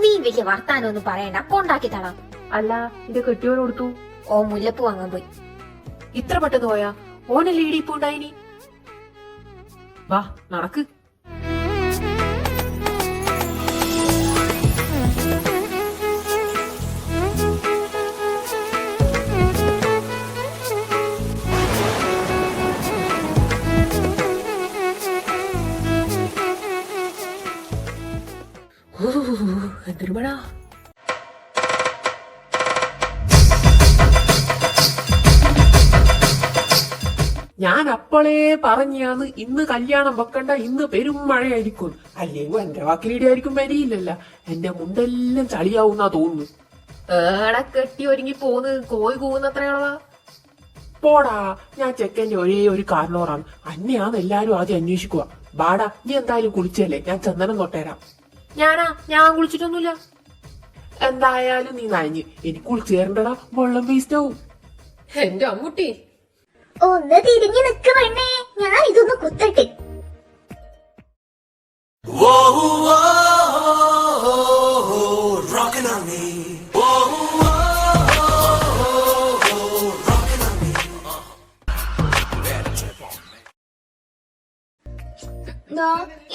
നീ വലിയ വർത്താനം ഒന്നും പറയണ്ട, കൊണ്ടാക്കി തളാം. അല്ല, ഇത് കെട്ടിയോട് കൊടുത്തു. ഓ മുല്ലപ്പൂ വാങ്ങാൻ പോയി. ഇത്ര പെട്ടെന്ന് പോയാ? ഓനല്ലേ ഇടിപ്പുണ്ടായിനി. വാ നടക്ക്. എന്തൊരു മഴ. ഞാൻ അപ്പോളേ പറഞ്ഞാന്ന് ഇന്ന് കല്യാണം വെക്കണ്ട, ഇന്ന് പെരും മഴയായിരിക്കും. അല്ലെങ്കിൽ എന്റെ വാക്കിലീടെ ആയിരിക്കും വരിയില്ലല്ല. എന്റെ മുണ്ടെല്ലാം ചളിയാവുന്നാ തോന്നുന്നു. ഏടെ കെട്ടി ഒരുങ്ങി പോന്ന് കോഴി കൂവുന്നത്രയാണോ? പോടാ, ഞാൻ ചെക്കന്റെ ഒരേ ഒരു കാരണോറാണ്. അന്നെയാന്ന് എല്ലാരും ആദ്യം അന്വേഷിക്കുക. ബാടാ, നീ എന്തായാലും കുളിച്ചല്ലേ, ഞാൻ ചന്ദനം തൊട്ടേരാം. ഞാൻ കുളിച്ചിട്ടൊന്നുമില്ല. എന്തായാലും നീ നനഞ്ഞ്, എനിക്ക് കുളിച്ചേരണ്ടടാ, വെള്ളം വേസ്റ്റ് ആവും. എന്റെ അമ്മുട്ടി, ഒന്ന് തിരിഞ്ഞു നിക്ക് പെണ്ണേ, ഞാൻ ഇതൊന്ന് കുത്തട്ടെ.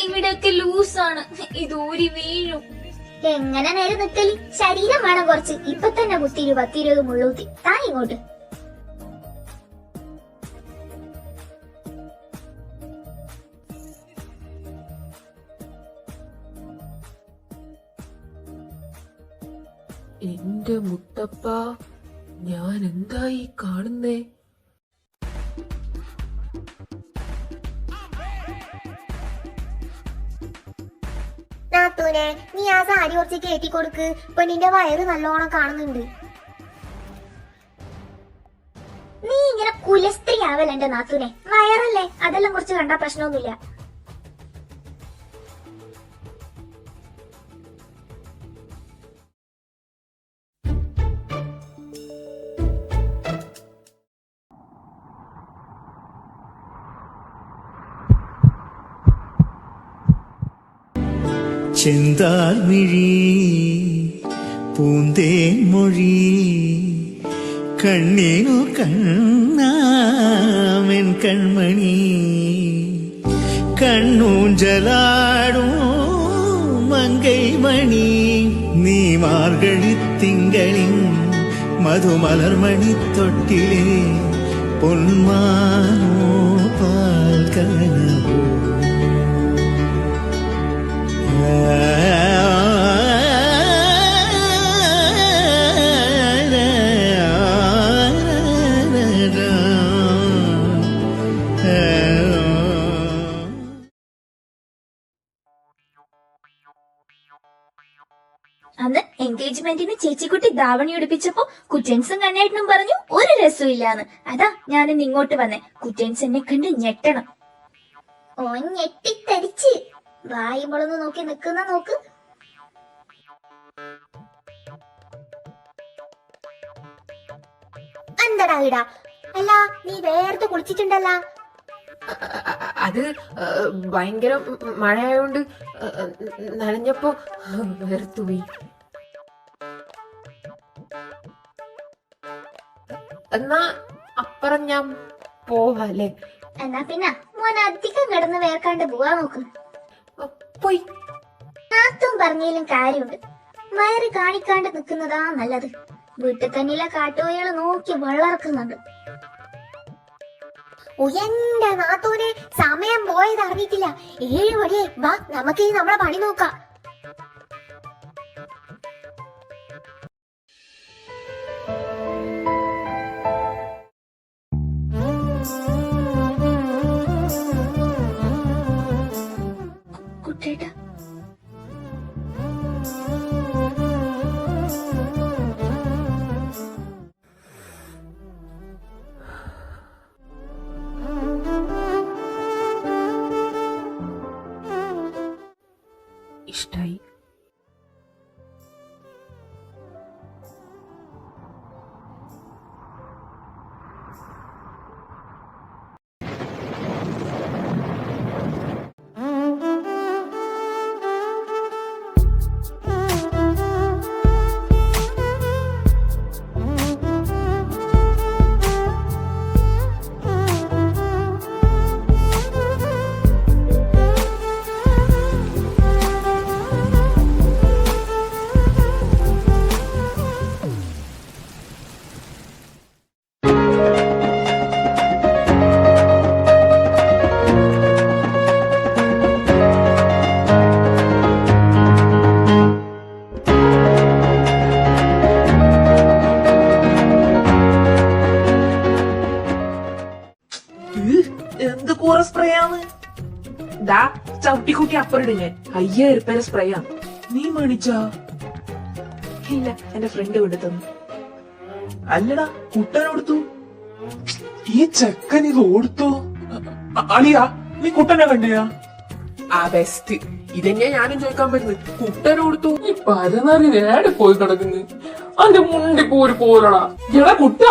ഇവിടെയൊക്കെ ലൂസാണ്, ഇത് ഊരി വീഴും. എങ്ങനെ നേരെ നിക്കല്? ശരീരം വേണം കുറച്ച്. ഇപ്പൊ തന്നെ കുത്തി 10-20 മുള്ളൂത്തി. താ ഇങ്ങോട്ട്. എന്റെ മുത്തപ്പ, ഞാൻ എന്തായി കാണുന്നേ? നാത്തൂനെ, നീ ആ സാരി കുറച്ച് കയറ്റി കൊടുക്ക്. പെണ്ണിന്റെ വയറ് നല്ലോണം കാണുന്നുണ്ട്. നീ ഇങ്ങനെ കുലസ്ത്രീ ആവല്ല എന്റെ നാത്തൂനെ. വയറല്ലേ, അതെല്ലാം കുറച്ച് കണ്ടാ പ്രശ്നമൊന്നുമില്ല. ചെന്താൽമിഴി പൂന്തേൻ മൊഴി കണ്ണീനു കണ്ണാമൻ കൺമണി കണ്ണൂഞ്ചലാടും മങ്കൈ മണി നീ മാർഗഴി തിങ്കൾ തിങ്കളിൻ മധുമലർമണിത്തൊട്ടിലേ പൊന്മാനോ പാൽക്കനവോ അന്ന് എൻഗേജ്മെന്റിന് ചേച്ചിക്കുട്ടി ധാവണി ഉടുപ്പിച്ചപ്പോ കുറ്റൻസും കണ്ണേട്ടനും പറഞ്ഞു ഒരു രസവും ഇല്ലാന്ന്. അതാ ഞാനിന്ന് ഇങ്ങോട്ട് വന്നേ. കുറ്റൻസ് എന്നെ കണ്ട് ഞെട്ടണം. ഓ ഞെട്ടിത്തരിച്ച് വായുമ്പളൊന്ന് നോക്കി നിക്കുന്ന നോക്ക്. എന്താടാ ഇടാ? അല്ല നീ വേർത്ത് കുളിച്ചിട്ടുണ്ടല്ല? അത് ഭയങ്കര മഴയായോണ്ട് നനഞ്ഞപ്പോ വെറുത്തുപോയി. എന്നാ അപ്പുറം ഞാൻ പോവാല്ലേ? എന്നാ പിന്നെ മോൻ അധികം കിടന്ന് വേർക്കാണ്ട് പോവാ നോക്ക്. പോയി. നാത്തും പറഞ്ഞാലും കാര്യമുണ്ട്. വയറ് കാണിക്കാണ്ട് നിക്കുന്നതാ നല്ലത്. വീട്ടിൽ തന്നെയുള്ള കാട്ടുകോഴികള് നോക്കി വെള്ളറക്കുന്നുണ്ട്. എന്റെ നാത്തൂനെ സമയം പോയത് അറിഞ്ഞിട്ടില്ല. 7 മണിയെ. വാ നമുക്ക് നമ്മളെ പണി നോക്കാം. കുട്ടേട്ടാ ഇഷ്ടായി. എന്ത് കൂറ സ്പ്രേ ആണ്? ദാ ചവിട്ടിക്കൂട്ടി അപ്പറിടും ഞാൻ. 5000 രൂപയുടെ സ്പ്രേ ആണ്. നീ മേടിച്ചാ? ഇല്ല, എന്റെ ഫ്രണ്ട് കൊണ്ട് തന്നു. അല്ലടാ കുട്ടനോടുത്തു. ഈ ചെക്കൻ ഇത് ഓടുത്തു. അളിയാ നീ കുട്ടനെ കണ്ടിയാ? ആ ബെസ്റ്റ്. ഇതന്നെയാ ഞാനും ചോദിക്കാൻ പറ്റുന്നത്. കുട്ടനോടുത്തു. ഈ പരനാറി നേടെ പോയി കിടക്കുന്നു. അന്റെ മുണ്ടി പോര് പോരടാ. എടാ കുട്ട.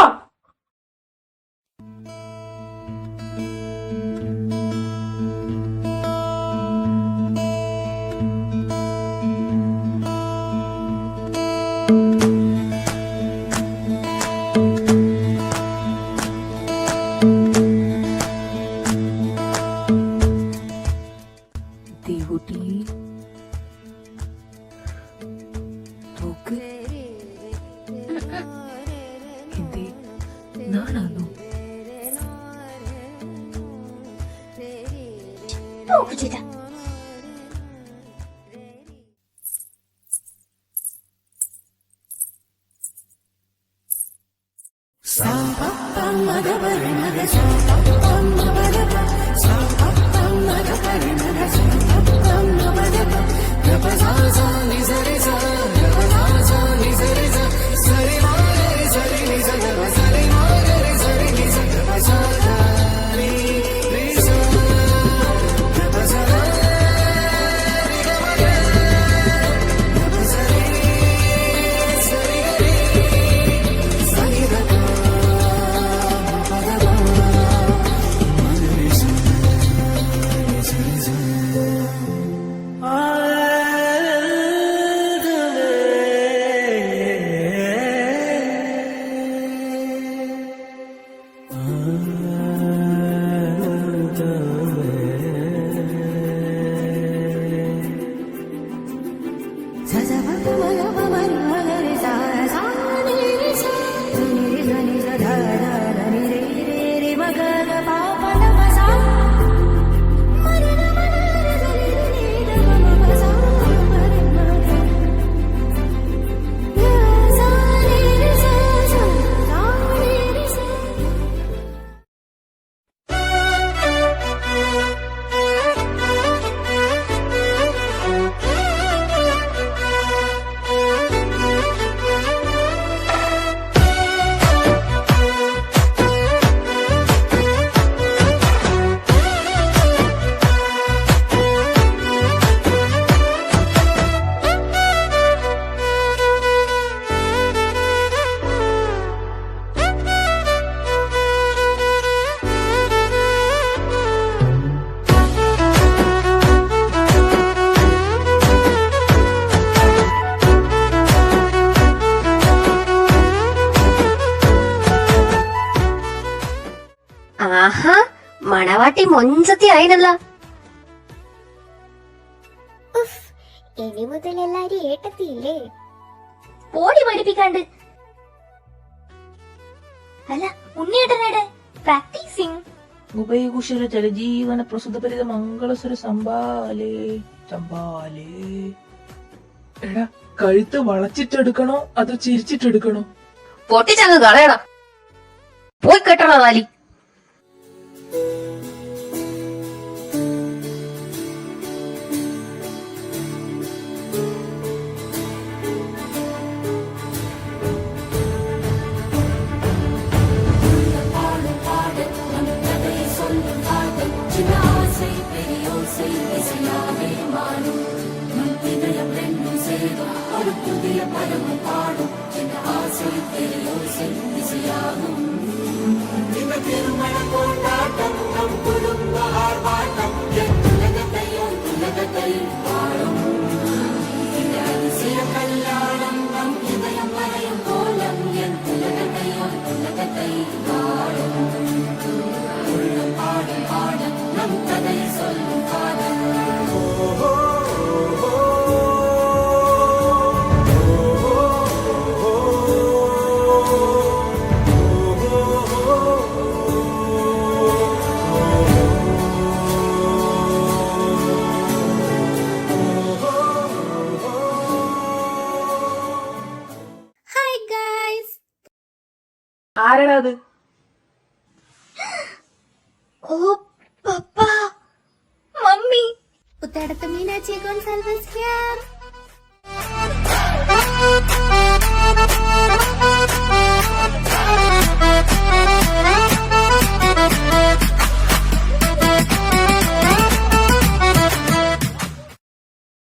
ദേവുട്ടി നോക്ക്. എന്തേ നാണാണോ? നോക്ക് ചേട്ടാ. മണവാട്ടി മൊഞ്ചത്തി ആയിനല്ല. ഉഫ്, ഇനി മുതൽ എല്ലാരും ഏട്ടത്തിയില്ലേ? പോടി പഠിപ്പിക്കാണ്ട്. അല്ല, ഉണ്ണിയേട്ടനേടെ പ്രാക്ടീസിങ്. ഉഭയകുശല ജലജീവന പ്രസുതപരിത മംഗളസുര സമ്പാലേ ചമ്പാലേ. എടാ, കഴുത്ത് വളച്ചിട്ടെടുക്കണോ അതോ ചിരിച്ചിട്ടെടുക്കണോ? പൊട്ടിച്ചങ്ങ് കളയടാ. പോയി കെട്ടണ താലി. Hi guys. ആരാടാ അത്? ഓ പപ്പ, മമ്മി. ഉത്തടത്ത് മീനാക്ഷി ഗോൺസാൽവസ് ഹിയർ.